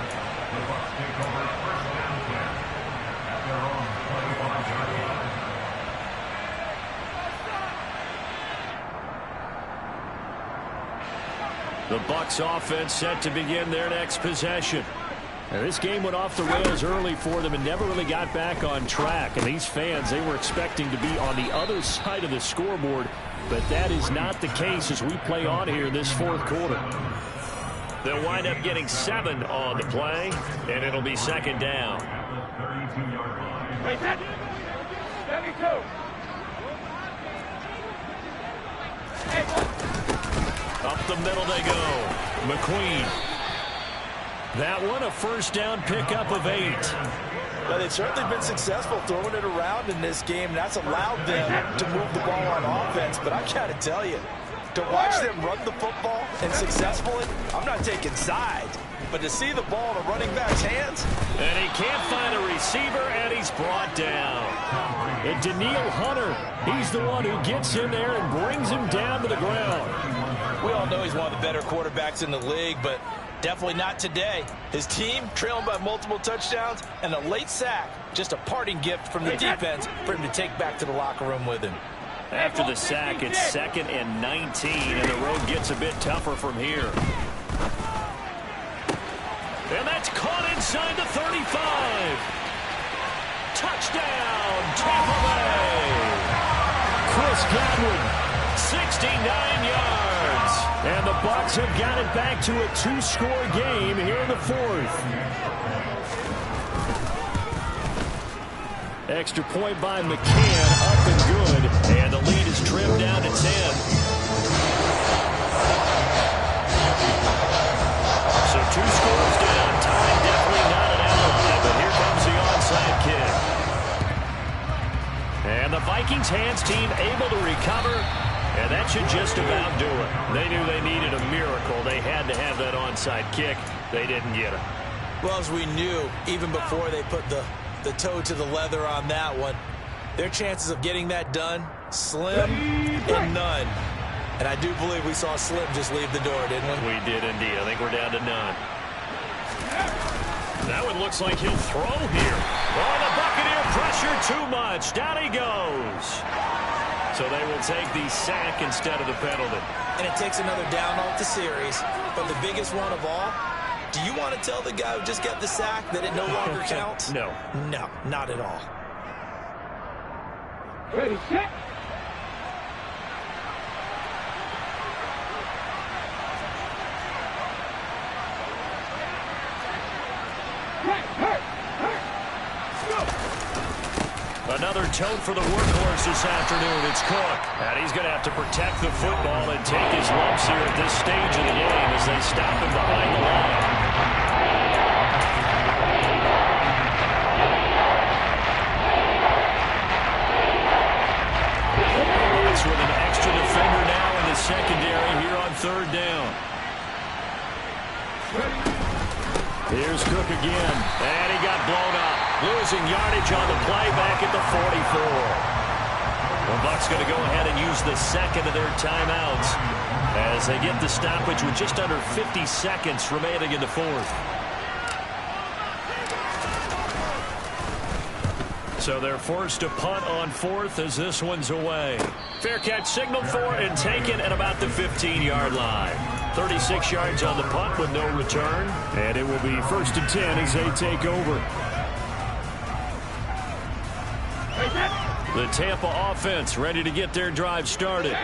The Bucs offense set to begin their next possession. Now, this game went off the rails early for them and never really got back on track. And these fans, they were expecting to be on the other side of the scoreboard. But that is not the case as we play on here in this 4th quarter. They'll wind up getting 7 on the play, and it'll be 2nd down. 72. Up the middle they go. McQueen. That one a 1st down pickup of 8. Well, they've certainly been successful throwing it around in this game. That's allowed them to move the ball on offense. But I got to tell you, to watch them run the football and successfully, I'm not taking sides. But to see the ball in a running back's hands. And he can't find a receiver, and he's brought down. And Daniil Hunter, he's the one who gets in there and brings him down to the ground. We all know he's one of the better quarterbacks in the league, but definitely not today. His team trailing by multiple touchdowns and a late sack. Just a parting gift from the defense for him to take back to the locker room with him. After the sack, it's 2nd and 19, and the road gets a bit tougher from here. And that's caught inside the 35. Touchdown, Tampa Bay. Chris Godwin, 69 yards. And the Bucs have got it back to a 2-score game here in the 4th. Extra point by McCann, up and good. And the lead is trimmed down to 10. So 2 scores down. Time definitely not an alibi, but here comes the onside kick. And the Vikings hands team able to recover, and that should just about do it. They knew they needed a miracle. They had to have that onside kick. They didn't get it. Well, as we knew, even before they put the toe to the leather on that one, their chances of getting that done, slim and none. And I do believe we saw Slim just leave the door, didn't we? We did indeed. I think we're down to none. That one looks like he'll throw here. Oh, the Buccaneer pressure too much. Down he goes. So they will take the sack instead of the penalty. And it takes another down off the series. But the biggest one of all, do you want to tell the guy who just got the sack that it no longer counts? No. No, not at all. Ready, set. Another tote for the workhorse this afternoon. It's Cook. And he's going to have to protect the football and take his lumps here at this stage of the game as they stop him behind the line. Bucks with an extra defender now in the secondary here on third down. Here's Cook again. And he got blown up. Losing yardage on the play back at the 44. The Bucks going to go ahead and use the second of their timeouts as they get the stoppage with just under 50 seconds remaining in the fourth. So they're forced to punt on fourth as this one's away. Fair catch signaled for and taken at about the 15-yard line. 36 yards on the punt with no return. And it will be 1st and 10 as they take over. The Tampa offense ready to get their drive started.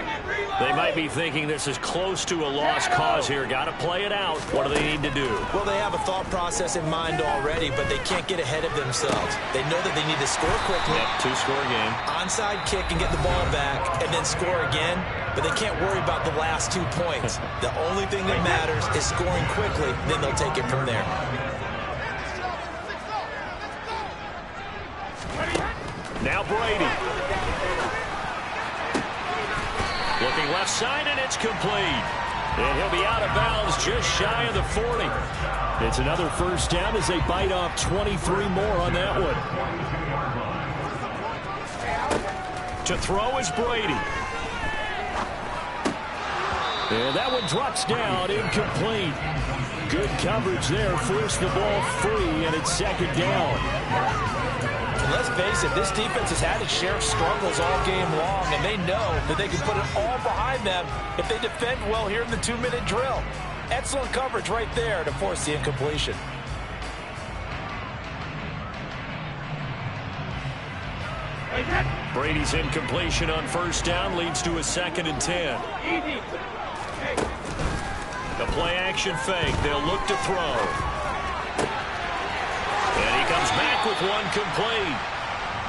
They might be thinking this is close to a lost cause here. Got to play it out. What do they need to do? Well, they have a thought process in mind already, but they can't get ahead of themselves. They know that they need to score quickly. Yep, two-score game. Onside kick and get the ball back and then score again, but they can't worry about the last 2 points. The only thing that matters is scoring quickly, then they'll take it from there. Now Brady. Looking left side, and it's complete. And he'll be out of bounds just shy of the 40. It's another first down as they bite off 23 more on that one. To throw is Brady. And that one drops down, incomplete. Good coverage there, forced the ball free, and it's second down. Let's face it, this defense has had its share of struggles all game long, and they know that they can put it all behind them if they defend well here in the 2-minute drill. Excellent coverage right there to force the incompletion. Brady's incompletion on first down leads to a 2nd and 10. The play action fake. They'll look to throw. And he comes back with one complete.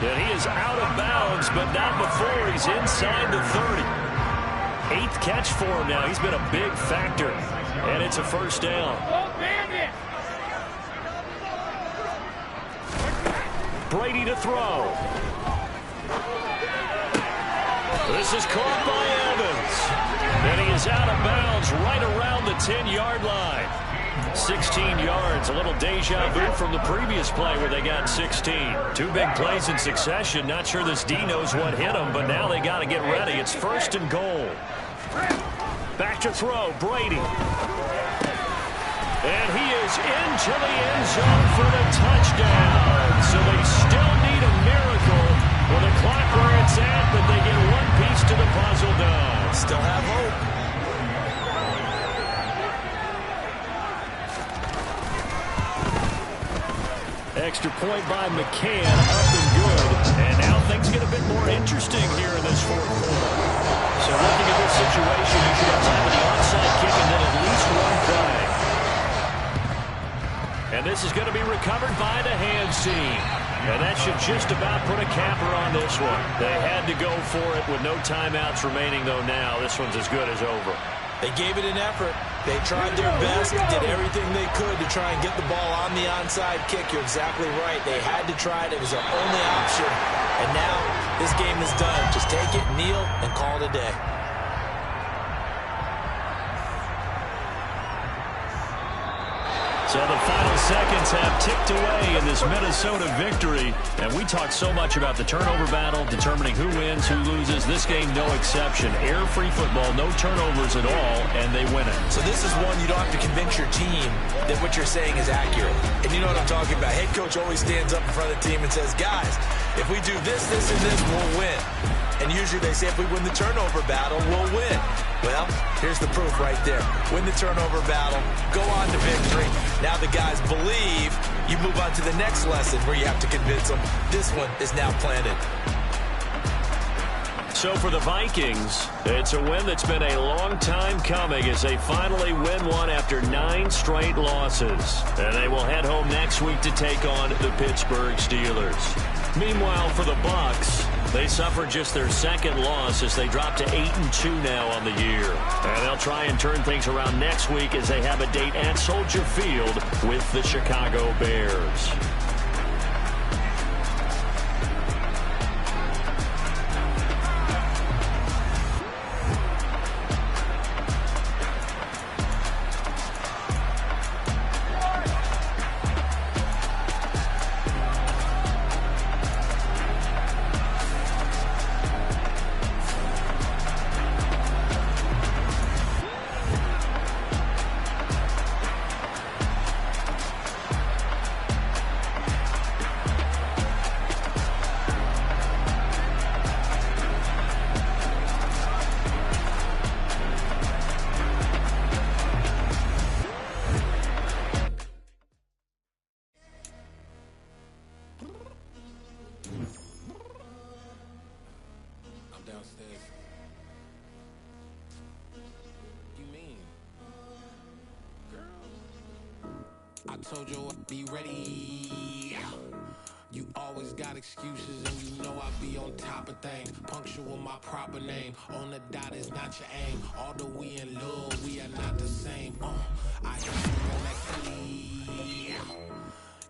And he is out of bounds, but not before he's inside the 30. 8th catch for him now. He's been a big factor. And it's a first down. Brady to throw. This is caught by Evans. And he is out of bounds right around the 10-yard line. 16 yards, a little deja vu from the previous play where they got 16. 2 big plays in succession. Not sure this D knows what hit him, but now they got to get ready. It's 1st and goal. Back to throw, Brady. And he is into the end zone for the touchdown. So they still need a miracle with the clock where it's at, but they get one piece to the puzzle done. Still have hope. Extra point by McCann, up and good. And now things get a bit more interesting here in this fourth quarter. So looking at this situation, you should have time of the onside kick and then at least one play. And this is going to be recovered by the hands team. And that should just about put a capper on this one. They had to go for it with no timeouts remaining, though now this one's as good as over. They gave it an effort. They tried their best, did everything they could to try and get the ball on the onside kick. You're exactly right. They had to try it. It was their only option. And now this game is done. Just take it, kneel, and call it a day. So the final seconds have ticked away in this Minnesota victory. And we talked so much about the turnover battle, determining who wins, who loses. This game, no exception. Air-free football, no turnovers at all, and they win it. So this is one you don't have to convince your team that what you're saying is accurate. And you know what I'm talking about. Head coach always stands up in front of the team and says, guys, if we do this, this, and this, we'll win. And usually they say if we win the turnover battle, we'll win. Well, here's the proof right there. Win the turnover battle, go on to victory. Now the guys believe. You move on to the next lesson where you have to convince them. This one is now planted. So for the Vikings, it's a win that's been a long time coming as they finally win one after 9 straight losses. And they will head home next week to take on the Pittsburgh Steelers. Meanwhile, for the Bucs, they suffered just their second loss as they drop to 8-2 now on the year. And they'll try and turn things around next week as they have a date at Soldier Field with the Chicago Bears. I told you I'd be ready. You always got excuses and you know I be on top of things. Punctual my proper name. On the dot is not your aim. Although we in love, we are not the same. I hit you on that clean.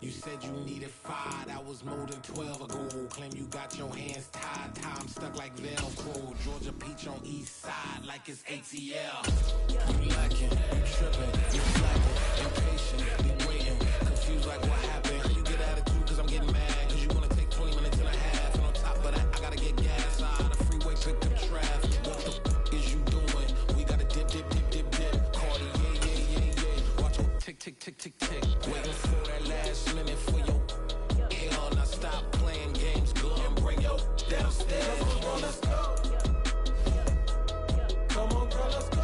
You said you needed 5, that was more than 12 ago. Claim you got your hands tied, time stuck like Velcro. Georgia Peach on east side like it's ATL. You lacking, you tripping, you slacking, impatient, you waiting, confused like what happened. You get attitude cause I'm getting mad, cause you wanna take 20 minutes and a half. And on top of that, I gotta get gas out of the freeway, pick up traffic. What the f is you doing? We gotta dip, dip, dip, dip, dip. Cardi, yeah. Watch your tick, tick, tick, tick, tick. Waiting for that last minute for your hell. Now stop playing games, go and bring your downstairs. Come on, let's go. Come on, girl, let's go.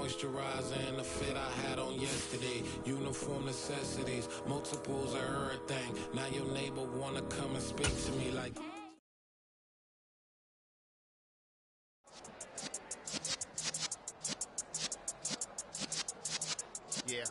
Moisturizer and the fit I had on yesterday. Uniform necessities, multiples of everything. Now your neighbor wanna come and speak to me like. Yeah.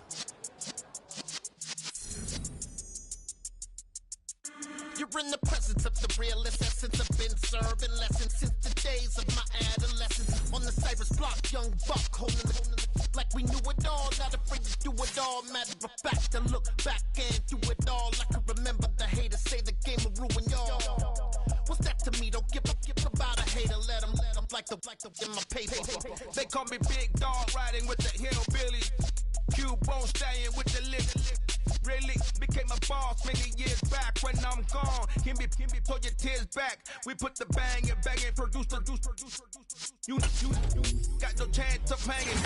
You're in the presence of the realest essence. I've been serving lessons since the days of my adolescence. On the Cypress block, young buck holding the like we knew it all, not afraid to do it all. Matter of fact, I look back and do it all. I can remember the haters say the game will ruin y'all. What's that to me? Don't give about a hater. Let them like the in my paper. They call me Big Dog, riding with the hillbillies. Cubone staying with the lift. Really became a boss many years back. When I'm gone, can be pull your tears back. We put the bang and produce. You got no chance of hanging.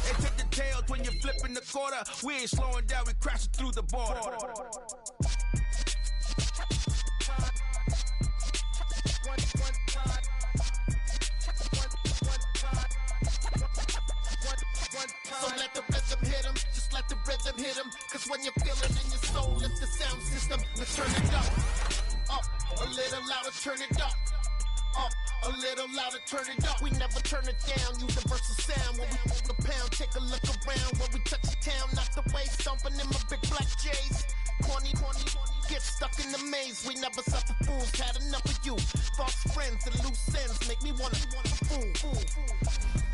They take the tails when you're flipping the quarter. We ain't slowing down, we crashing through the border. So let the rhythm hit him, just let the rhythm hit him. Cause when you feel it in your soul, lift the sound system. Now turn it up, a little louder, turn it up. A little louder, turn it up. We never turn it down, universal sound. When we move the pound, take a look around. When we touch the town, knock the way, stomping in my big black J's. Corny, get stuck in the maze, we never suffer fools. Had enough of you. False friends and loose ends make me wanna fool.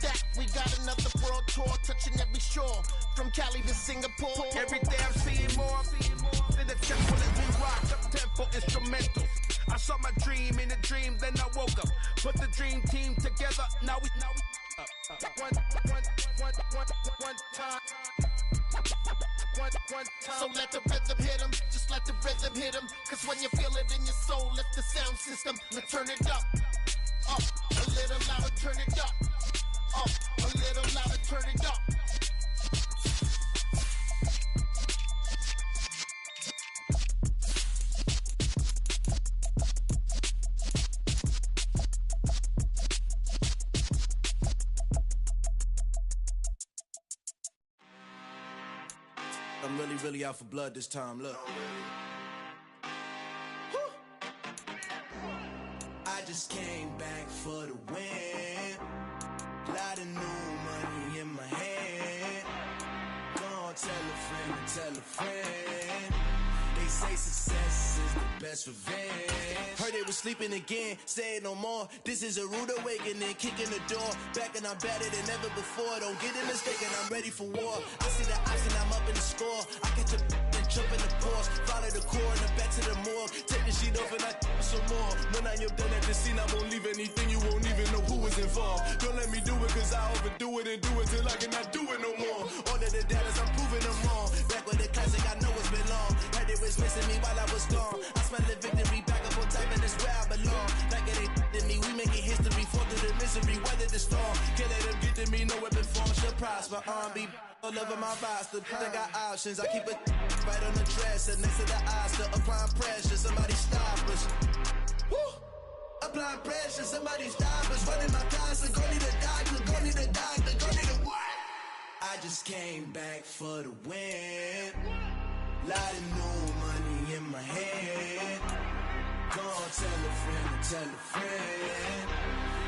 That we got another world tour, touching every shore, from Cali to Singapore. Every day I'm seeing more in the temple as we rock up tempo instrumentals. I saw my dream in a dream, then I woke up. Put the dream team together, now we one time. So let the rhythm hit 'em, just let the rhythm hit 'em. Cause when you feel it in your soul, lift the sound system. Now turn it up, a little louder, turn it up, a little louder, turn it up. I'm really out for blood this time, look. I just came back for the win. Lot of new money in my hand. Gonna tell a friend. They say success is the best revenge. Heard they was sleeping again, say it no more. This is a rude awakening, kicking the door. Back and I'm better than ever before. Don't get it mistaken, I'm ready for war. I see the option, I'm up in the score. I catch a and jump in the Porsche. Follow the core and the back to the morgue. Take the sheet off and I some more. When I am done at the scene, I won't leave anything. You won't even know who was involved. Don't let me do it, cause I overdo it and do it till I cannot do it no more. All of the doubters, I'm proving them wrong. Back with the classic, I know it's been long. Heard it was missing me while I was gone. I smell the victory back up on top, and it's where I belong. Like it ain't to me, we making history. Fall through the misery, weather the storm. Can't let them get to me, no weapon form should prosper. Be all over my roster. I got options, I keep it right on the dresser. Next to the Oscar, applying pressure. Somebody stop us. Woo! Applying pressure, somebody stop us. Running my closet, go need a doctor, go need a doctor, go need a what? I just came back for the win. Lot of new money in my hand. Gonna tell a friend.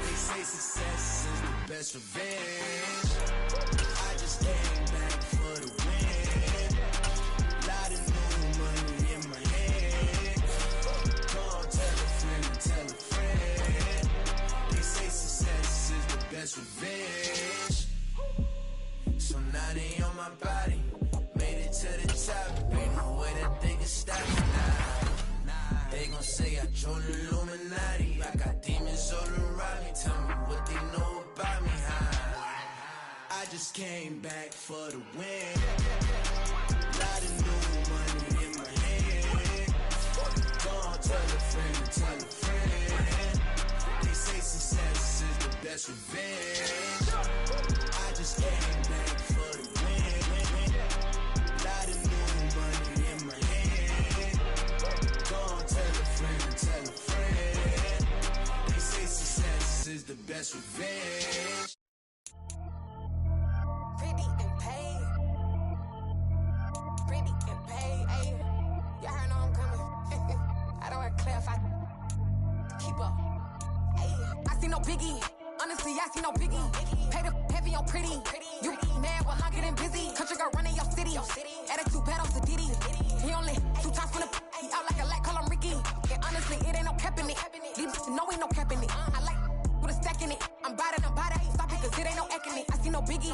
They say success is the best revenge. I just came back for the win. Lot of new money in my hand. Gonna tell a friend. They say success is the best revenge. So now they on my body. Made it to the top, ain't no way that they can stop me now. They gon' say I joined the Illuminati. I got demons all around me. Tell me what they know about me, huh? I just came back for the win. Lot of new money in my hand. Gonna tell a friend. They say success is the best revenge. I just came back for the win. Lot of new money in my hand. Gonna tell a friend. They say success is the best revenge. Pretty and paid. Pretty and paid. Ayy, y'all heard know I'm coming. I don't want to clarify. Keep up. Ayy, I see no biggie. Honestly, I see no biggie. Pay the heavy on pretty. You mad while I'm getting busy. Country girl running your city. Attitude bad on the Diddy. He only 2 times from the he out like a light, call him Ricky. And honestly, it ain't no cap in it. Leave no ain't no cap in it. I like with a stack in it. I'm bad. Stop it, cause it ain't no eck in it. I see no biggie.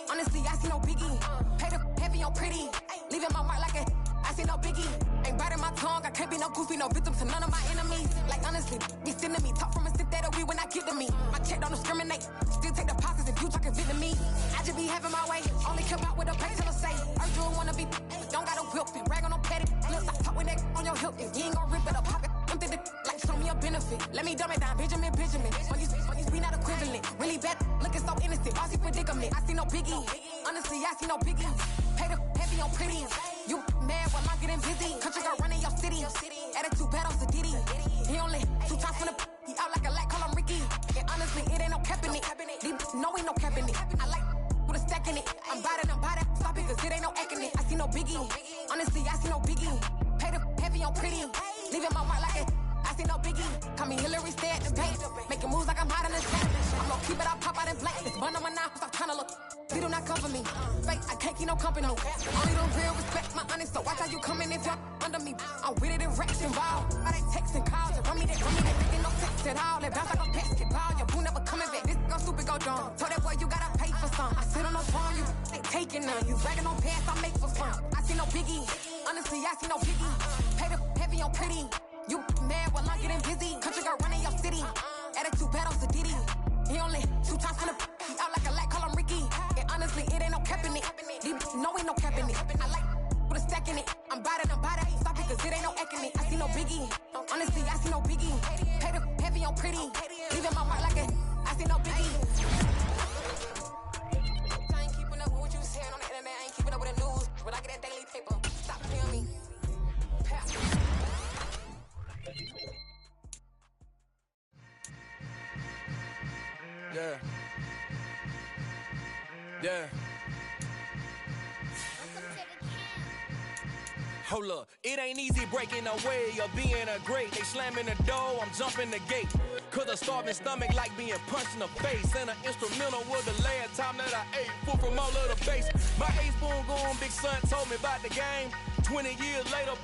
Honestly, I see no biggie. Pay the heavy on pretty. Leaving my mark like a I see no biggie. Ain't biting my tongue. I can't be no goofy, no victim to none of my enemies. Like honestly, be sending me talk from a sip that we when I get to me. My check don't discriminate. Still take deposits if you talking Vietnamese. I just be having my way. Only come out with a pay till I say. I do wanna be, don't got a whip and rag on no petty. Look, I talk with that on your hip. If you ain't gon' rip it up, pop it. Empty the like show me a benefit. Let me dumb it down, Benjamin. When you be not equivalent. Really bad, looking so innocent. Bossy predicament. I see no biggie. Honestly, I see no biggie. Pay the heavy on pretty. You mad while I'm getting busy. Country girl running your city. Attitude bad on the Diddy. He only 2 times from the he out like a light, call him Ricky. And honestly, it ain't no cap in it. No ain't no cap in it. I like with a stack in it. I'm bad. Stop it, cause it ain't no eck in it. I see no biggie. Honestly, I see no biggie. Pay the heavy on pretty. Leaving my mark like it. I see no biggie. Call me Hillary, stay at the bank. Making moves like I'm hot in the tank. I'm gon' keep it, I'll pop out in blank. It's bun on my knife, stop trying to look. They do not come for me. Fake, I can't keep no company. Only the real respect my honest, so watch how you coming if you're under me. I'm with it and racks involved. Why they texting calls and run me, they making no sense at all. They bounce like a basketball. Your boo never coming back. This go stupid, go dumb. Told that boy you gotta pay for some. I sit on no phone, you they taking none. You bragging on pants, I make for fun. I see no biggie. Honestly, I see no biggie. Pay the heavy on pretty. You mad while I'm getting busy. Country girl running your city. Attitude bad on Diddy. He only 2 times from the he out like a light, call him Ricky. And honestly, it ain't no cap in it. No, ain't no cap in it. I like with a stack in it. I'm bout it. Stop it, cause it ain't no acting it. I see no biggie. Honestly, I see no biggie. Pay the heavy on pretty. Leaving my mark like a I see no biggie. I ain't keeping up with what you saying on the internet. I ain't keeping up with the news. But I get that daily paper. Stop playing me. Yeah. Yeah. Hold up, it ain't easy breaking away or being a great. They slamming the door, I'm jumping the gate. Cause a starving stomach like being punched in the face. And an instrumental was the last time that I ate food from all of the base. My ace boom goon, big son told me about the game. 20 years later,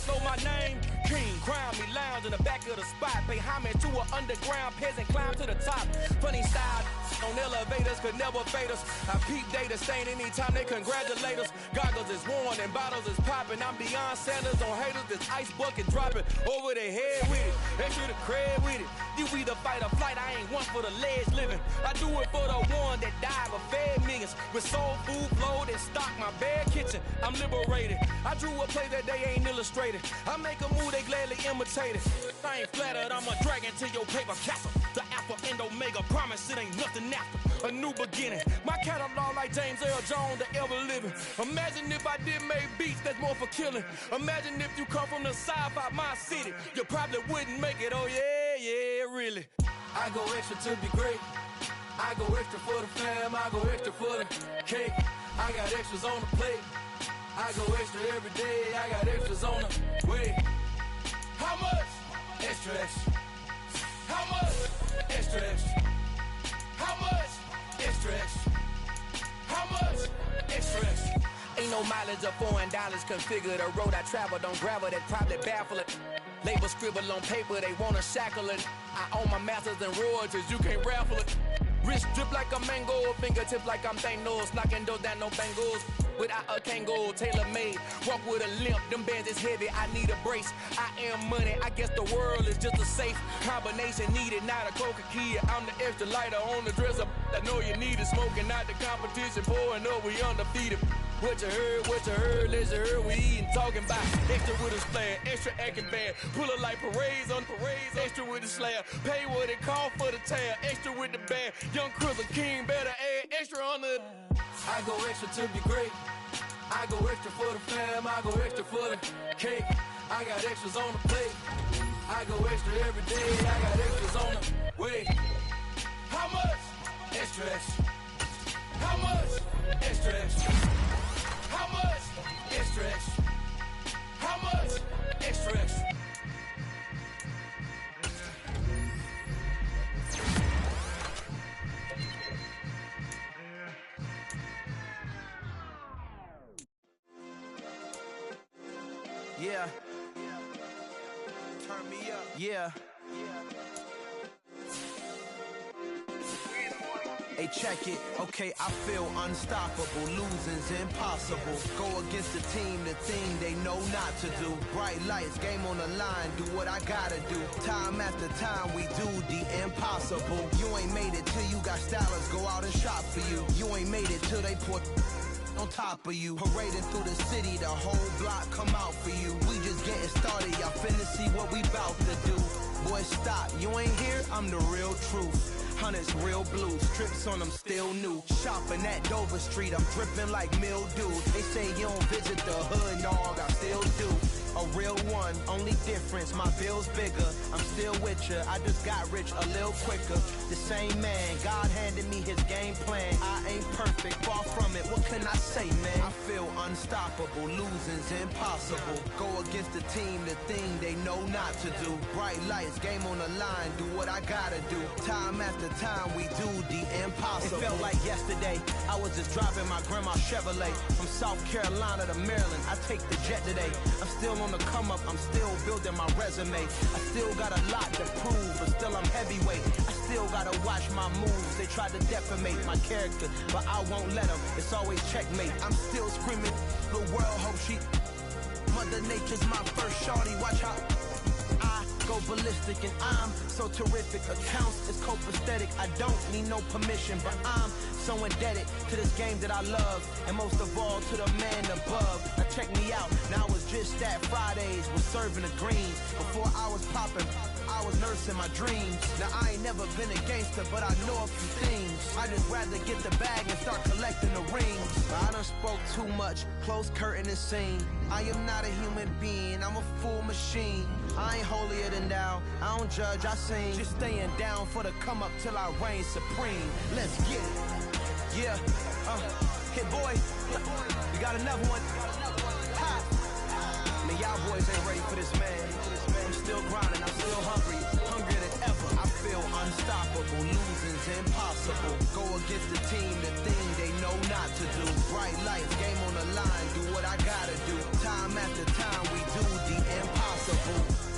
know my name. King, crown me, lounge in the back of the spot. Pay homage to an underground peasant, climb to the top. Funny style on elevators could never fade us. I peep data stain anytime they congratulate us. Goggles is worn and bottles is popping. I'm beyond Sanders on haters, this ice bucket dropping over their head with it. They should have cred with it. You either fight or flight, I ain't one for the ledge living. I do it for the one that died but fed millions. With soul food flowed and stocked my bare kitchen. I'm liberated. I drew a play that they ain't illustrated. I make a move, they gladly imitate it. I ain't flattered, I'm a dragon to your paper castle. The Alpha and Omega, promise it ain't nothing after. A new beginning. My catalog like James Earl Jones, the ever living. Imagine if I did make beats that's more for killing. Imagine if you come from the sci-fi, my city. You probably wouldn't make it, oh yeah, really. I go extra to be great. I go extra for the fam, I go extra for the cake. I got extras on the plate. I go extra every day, I got extras on the way. How much? Extra, extra. How much? Extra, extra. How much? Extra, extra. How much? Extra, extra. Ain't no mileage of $4 configure the road I travel. Don't gravel, that probably baffle it. Label scribble on paper, they wanna shackle it. I own my masters and royalties, you can't raffle it. Wrist drip like a mango, fingertips like I'm Thanos. Knocking those down, no bangles. Without a Kango, tailor-made. Walk with a limp, them bands is heavy, I need a brace. I am money, I guess the world is just a safe combination needed, not a coca key. I'm the extra lighter on the dresser. I know you need it, smoking out the competition, pouring up, we undefeated. What you heard, let you heard, we eatin', talking about. Extra with a splash, extra acting bad. Pull it like parades on parades, extra with the slab. Pay what it cost for the tab, extra with the bag. Young Crizzle King, better add extra on the. I go extra to be great. I go extra for the fam, I go extra for the cake. I got extras on the plate. I go extra every day, I got extras on the way. How much? Extra, extra. How much? Extra, extra. How much? Extra, extra. How much? Extra, extra. Yeah. Turn me up. Yeah. Hey, check it. Okay, I feel unstoppable. Losing's impossible. Go against the team, the thing they know not to do. Bright lights, game on the line, do what I gotta do. Time after time, we do the impossible. You ain't made it till you got stylers go out and shop for you. You ain't made it till they put on top of you. Parading through the city, the whole block come out for you. We just getting started, y'all finna see what we bout to do. Boy, stop, you ain't here, I'm the real truth. Hunters real blue, strips on them still new. Shopping at Dover Street, I'm dripping like mildew. They say you don't visit the hood, dog, I still do. A real one, only difference, my bill's bigger. I'm still with ya, I just got rich a little quicker. The same man, God handed me his game plan. I ain't perfect, far from it, what can I say, man? I feel unstoppable, losing's impossible. Go against the team, the thing they know not to do. Bright lights, game on the line, do what I gotta do. Time after time, we do the impossible. It felt like yesterday, I was just driving my grandma's Chevrolet. From South Carolina to Maryland, I take the jet today. I'm still on the come up, I'm still building my resume. I still got a lot to prove, but still I'm heavyweight. I still gotta watch my moves. They try to defamate my character, but I won't let them. It's always checkmate. I'm still screaming, the world hope she... Mother Nature's my first shorty, watch how I go ballistic, and I'm so terrific. Accounts is copacetic, I don't need no permission, but I'm so indebted to this game that I love, and most of all to the man above. Now check me out, now it's just that Fridays was serving the greens. Before I was popping, I was nursing my dreams. Now I ain't never been a gangster, but I know a few things. I just rather get the bag and start collecting the rings. I done spoke too much, close curtain and scene. I am not a human being, I'm a full machine. I ain't holier than thou, I don't judge, I sing. Just staying down for the come up till I reign supreme. Let's get it. Yeah, hit boy, we got another one. Ha! Man, y'all boys ain't ready for this, man. I'm still grinding, I'm still hungry, hungrier than ever. I feel unstoppable, losing's impossible. Go against the team, the thing they know not to do. Bright life, game on the line, do what I gotta do. Time after time, we do the impossible.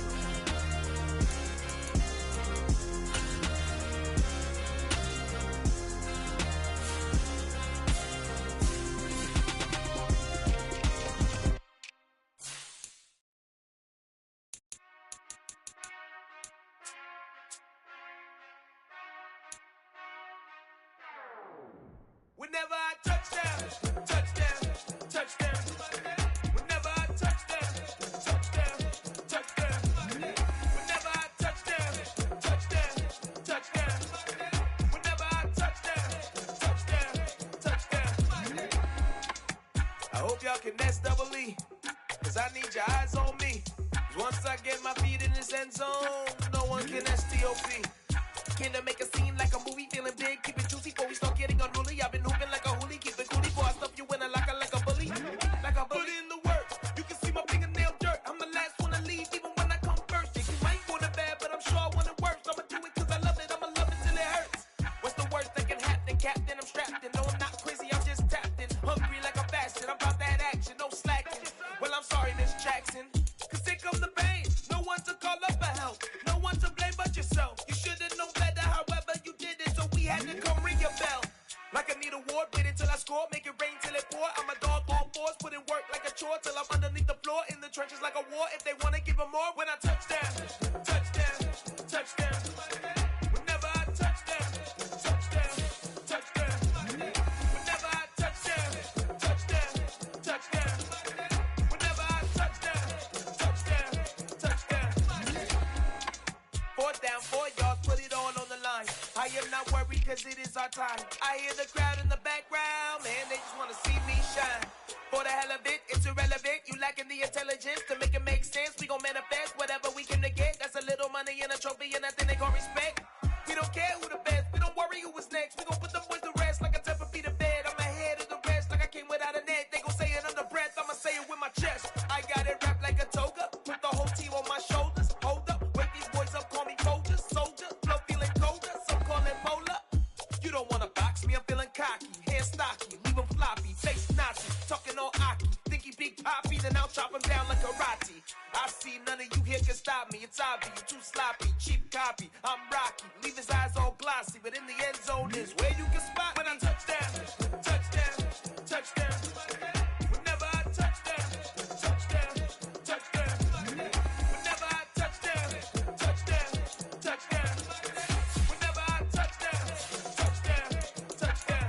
Whenever I touchdown, touchdown, touchdown. Whenever I touchdown, touchdown, touchdown. Whenever I touchdown, touchdown, touchdown. Whenever I touchdown, touchdown, touchdown. I hope y'all can nest double E, cause I need your eyes on me. 'Cause once I get my feet in this end zone, no one can STOP. Can I make a scene like a movie, feeling big, keep it juicy before we start getting unruly. I've been hooping like a hoolie, keep it coolie before I stuff you in a locker like a bully. Like a bully. Put in the work, you can see my fingernail dirt. I'm the last one to leave, even when I come first. Yeah, you ain't for the bad, but I'm sure I want it worse. I'ma do it cause I love it, I'ma love it till it hurts. What's the worst that can happen, Captain? I'm strapped in, no I'm not crazy, I'm just tapped in. Hungry like I'm fasting, I'm about that action, no slacking. Well, I'm sorry, Miss Jackson, cause here comes the pain. No one to call up for help, no one to blame but yourself. You should've known better, however you did it, so we had to come ring your bell. Like I need a ward, wait until I score, make it rain till it pour. I'm a dog on fours, put in work like a chore till I'm underneath the floor, in the trenches like a war. If they wanna give them more, when I touchdown, touchdown, touchdown. Whenever I touchdown, touchdown, touchdown. Whenever I touchdown, touchdown, touchdown. Whenever I touchdown, touchdown, touchdown. 4th down, 4 yards, put it on the line. I am not worried cause it is our time. I hear the crowd in the background, man, they just wanna see me shine. For the hell of it, it's irrelevant. You lacking the intelligence to make it make sense. We gon' manifest whatever we can to get. That's a little money and a trophy and nothing they gon' respect. We don't care who the best, we don't worry who was next. We gon' put them boys to rest like a 10 feet of bed. I'm ahead of the rest like I came without a net. They gon' say it under breath, I'ma say it with my chest. I got it wrapped like a toga, put the whole team on my shoulders. Hold up, wake these boys up, call me Folger, soldier. Flow feeling colder, some call it polar. You don't wanna box me, I'm feeling cocky. Hair stocky, leave him floppy. Face Nazi, talking all Aki. Think he big poppy, then I'll chop him down like karate. I see none of you here can stop me. It's obvious, you too sloppy, cheap copy. I'm Rocky, leave his eyes all glossy. But in the end zone is where you can spot when I touchdown, touchdown, touchdown. Whenever I touchdown, touchdown, touchdown. Whenever I touchdown, touchdown, touchdown. Whenever I touchdown, touchdown, touchdown.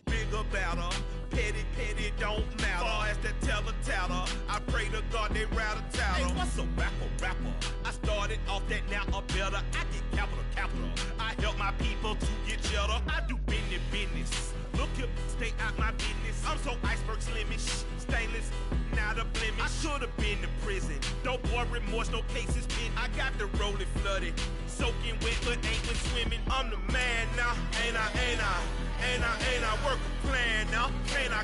Bigger, better, petty, don't matter. Far as that teller, I pray to God they rattle tattle. Hey, what's a rapper? I started off that, now I'm better. I get capital. I help my people to get cheddar. I do business. Look here, stay out my business. I'm so iceberg slimish, stainless, not a blemish. I should've been in prison. No boy remorse, no cases pinned. I got the rolling flooded, soaking wet, but ain't been swimming. I'm the man now, ain't I? Work a plan now, can't I?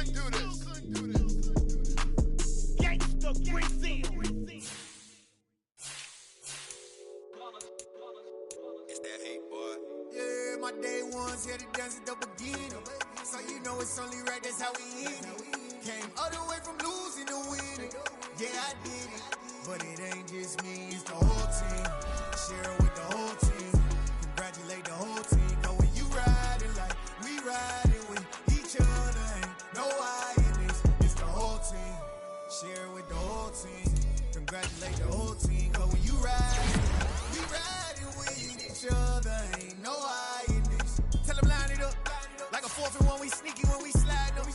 couldn't do this. Gangsta Brazil. It's that hate, boy. Yeah, my day ones here to dance at the beginning. So you know it's only right, that's how we end it. Came all the way from losing to winning. Yeah, I did it. But it ain't just me, it's the whole team. Share it with the whole team. Congratulate the whole team. Cause when you riding like we riding with each other, ain't no I in this. It's the whole team. Share it with the whole team. Congratulate the whole team. Cause when you riding, we riding with each other, ain't no I in this. Tell them line it up. Like a 4th and 1, we sneaky when we slide them.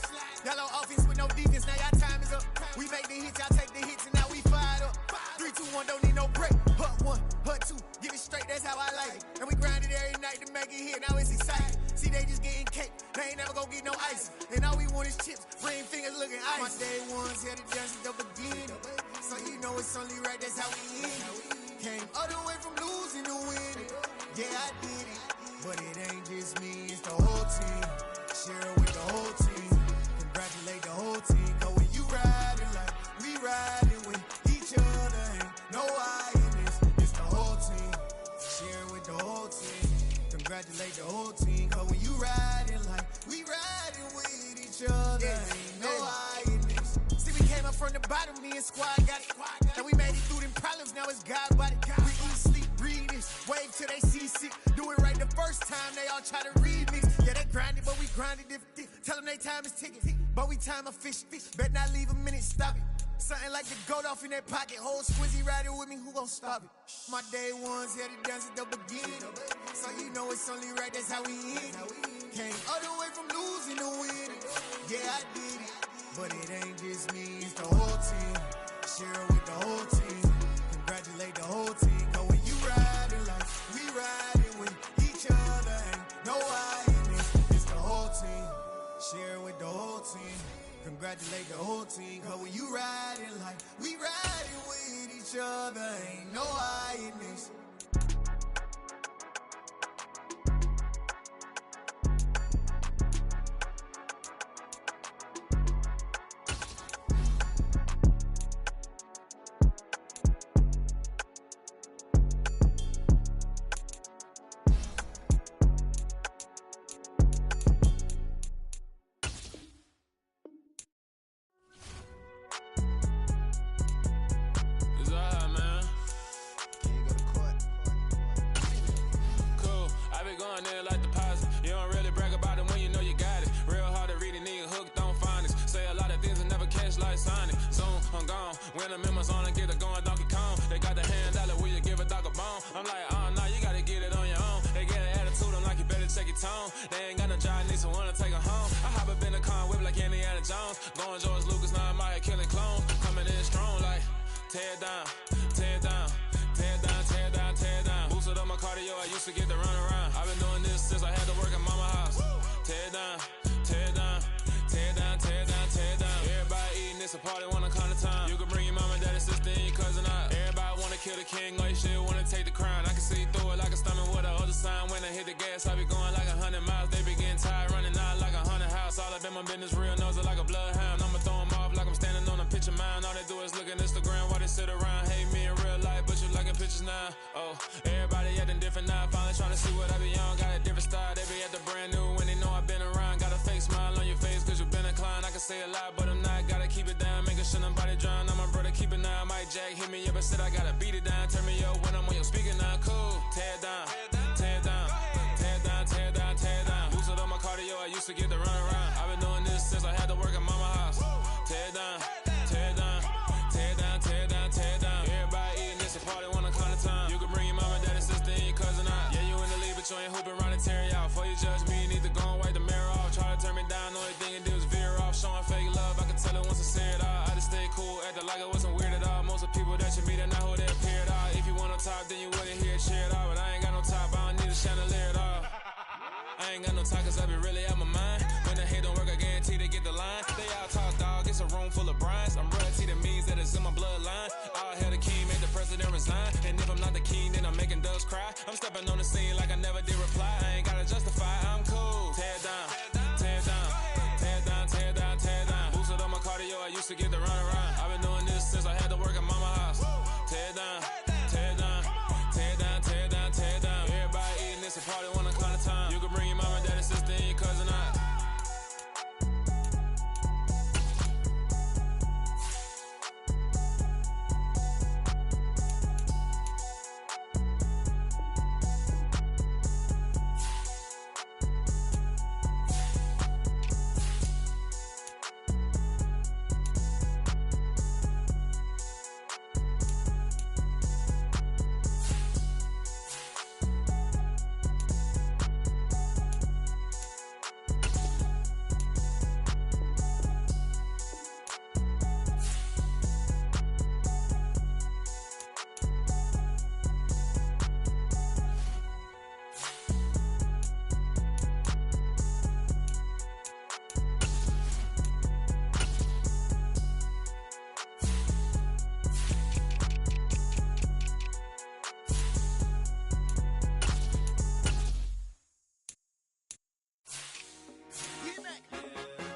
Y'all on offense with no defense, now y'all time is up. We make the hits, y'all take the hits, and now we fired up. 3, 2, 1, don't need no break. Hut 1, hut 2, give it straight, that's how I like it. And we grind it every night to make it hit, now it's exciting. See, they just getting cake, they ain't never gonna get no ice. And all we want is chips, ring fingers looking ice. My day ones here to dance at the beginning. So you know it's only right, that's how we end it. Came all the way from losing to winning. Yeah, I did it. But it ain't just me, it's the whole team. Share it with the whole team. Congratulate the whole team. Cause when you riding like we riding with each other, ain't no I in this. It's the whole team. Share it with the whole team. Congratulate the whole team. Cause when you riding like we riding with each other, ain't no I in this. See, we came up from the bottom, me and squad got it. And we made it through them problems, now it's God body. We eat, sleep, breathe this. Wave till they see sick. Do it right the first time, they all try to remix. Yeah, they grinded, but we grinded different. Tell them they time is ticking, but we time a fish. Bet not leave a minute, stop it. Something like the goat off in their pocket. Whole squizzy riding with me, who gon' stop it? My day ones here to dance at the beginning. So you know it's only right, that's how we end it. Came all the way from losing to winning. Yeah, I did it. But it ain't just me, it's the whole team. Share it with the whole team. Congratulate the whole team. Cause when you riding like we riding with each other, ain't no I in this. It's the whole team. Share it with the whole team. Congratulate the whole team. Cause when you riding like we riding with each other, ain't no I in this. They ain't got no job, need someone to take her home. I hop up in the car, whip like Indiana Jones. Going George Lucas, now I'm out here killing clones. Coming in strong like, tear down, tear down, tear down, tear down, tear down. Boosted up my cardio, I used to get to run around. I've been doing this since I had to work at mama house. Tear down, tear down, tear down, tear down, tear down. Everybody eating, it's a party, one kind of time. You can bring your mama, daddy, sister, and your cousin out. Everybody wanna kill the king, or you shit wanna take the crown. I can see through it like a stomach with a other sign. When I hit the gas, I be going like 100 miles. They be getting tired, running out like 100 house. All up in my business, real nose like a bloodhound. I'ma throw them off like I'm standing on a picture mound. All they do is look at Instagram while they sit around. Hate me in real life, but you liking pictures now. Oh, everybody acting different now. Finally trying to see what I be on. Got a different style, they be at the brand new when they know I've been around. Got a fake smile on your face cause you been inclined. I can say a lot, but I'm not. Gotta keep it down, making sure nobody drown. I'm my brother, keep it now. Mike Jack hit me up and said I gotta beat it down. Turn me up when I'm on your speaker now. Cool, tear down, tear down, tear down, tear down, tear down. Boosted up my cardio, I used to get to run around. I've been doing this since I had to work at mama house. Tear down, tear down, tear down, tear down, tear down. Everybody eating, it's a party, one kind of time. You can bring your mama, daddy, sister, and your cousin out. Yeah, you in the league, but you ain't hooping around and tearing out. Before you judge me, you need to go and wipe the mirror off. Try to turn me down, only thing it did was veer off. Showing fake love, I can tell it once I say it all. I just stay cool, acting like it wasn't weird at all. Most of the people that you meet are not who they appear at all. If you want on top, then you wouldn't hear it cheer at all. But I ain't got no top, I don't need a chandelier at all. I ain't got no talk cause I be really out my mind. When the hate don't work, I guarantee they get the line. They all talk dog, it's a room full of brinds. I'm royalty, that means that it's in my bloodline. All hell the king, made the president resign. And if I'm not the king, then I'm making doves cry. I'm stepping on the scene like I never did reply. I ain't gotta justify, I'm cool. Tear down, tear down, tear down, tear down, tear down.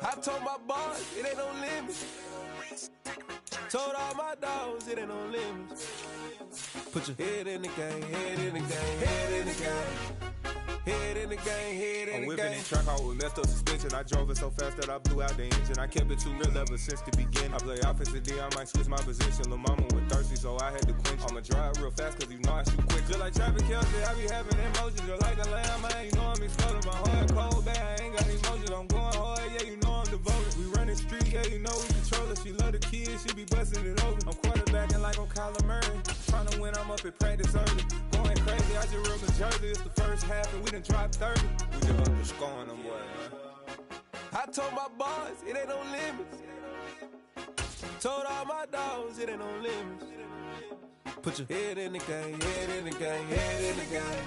I told my boss, it ain't no limits. Told all my dogs, it ain't no limits. Put your head in the game, head in the game, head in the game. Head in the game, head in the game. I'm whipping in track out with messed up suspension. I drove it so fast that I blew out the engine. I kept it too real ever since the beginning. I play offensive D, I might switch my position. Lil' mama was thirsty, so I had to quench. I'ma drive real fast, cause you know I shoot quick. Just like Travis Kelce, I be having emotions. Just like a lamb, man, you know I'm exploding. My heart cold, bad, I ain't got emotions. I'm going hard, yeah, you know I'm devoted. We running street, yeah, you know we control it. She love the kids, she be busting it over. I'm quarterbacking like I'm Kyler Murray. Tryna win, I'm up at practice early. Going crazy, I just real the jersey. It's the first half and we done dropped 30. We just up to scoring them, boy, man. I told my boys, it ain't no limits. Told all my dogs, it ain't no limits. Put your head in the game, head in the game, head in the game.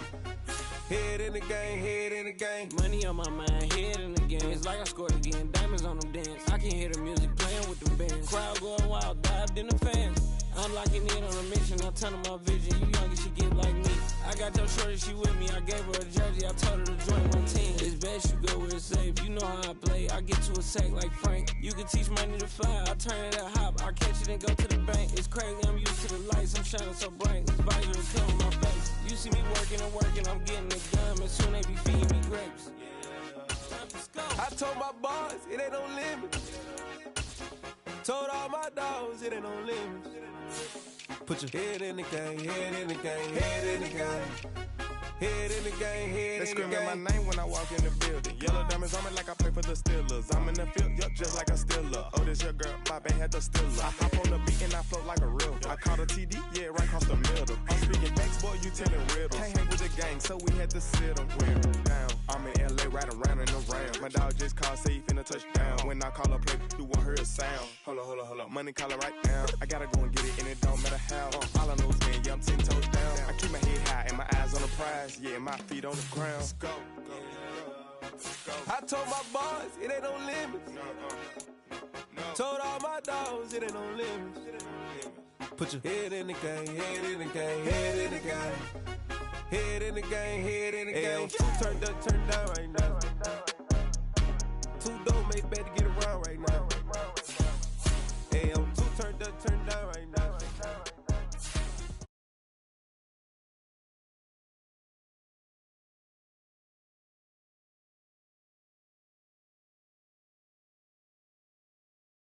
Head in the game, head in the game. Money on my mind, head in the game. It's like I scored again, diamonds on them dance. I can hear the music playing with the bands. Crowd going wild, dived in the fans. I'm locking in on a mission, I'm turning my vision. You young, you should get like me. I got your shorty, she with me. I gave her a jersey, I told her to join my team. It's best you go where it's safe. You know how I play. I get to a sack like Frank. You can teach money to fly. I turn it at hop. I catch it and go to the bank. It's crazy, I'm used to the lights. I'm shining so bright. This visor is covering my face. You see me working and working. I'm getting it done. And soon they be feeding me grapes. I told my boys, it ain't no limits. Told all my dogs, it ain't no limits. Put your head in the game, head in the game, head in the game. Head in the game, head in the game. They screaming my name when I walk in the building. Yellow diamonds on me like I play for the Steelers. I'm in the field, yup, just like a Steeler. Oh, this your girl, my band had the Steeler. I hop on the beat and I float like a real. I caught a TD, yeah, right across the middle. I'm speaking facts, boy, you telling riddles. Can't hang with the gang, so we had to sit them down. I'm in LA, riding around and around. My dog just called, say he finna touchdown. When I call a play, you won't hear a sound. Hold up, money caller right now. I gotta go and get it, and it don't matter how. All I know is, man, yeah, I'm 10 toes down. I keep my head high and my eyes on the prize. Yeah, my feet on the ground. Let's go. I told my boys, it ain't no limits. Told all my dogs, it ain't no limits. Put your head in the game, head in the game, head in the game. Head in the game, head in the game. Turned up, turned down right now. Too dope, make better get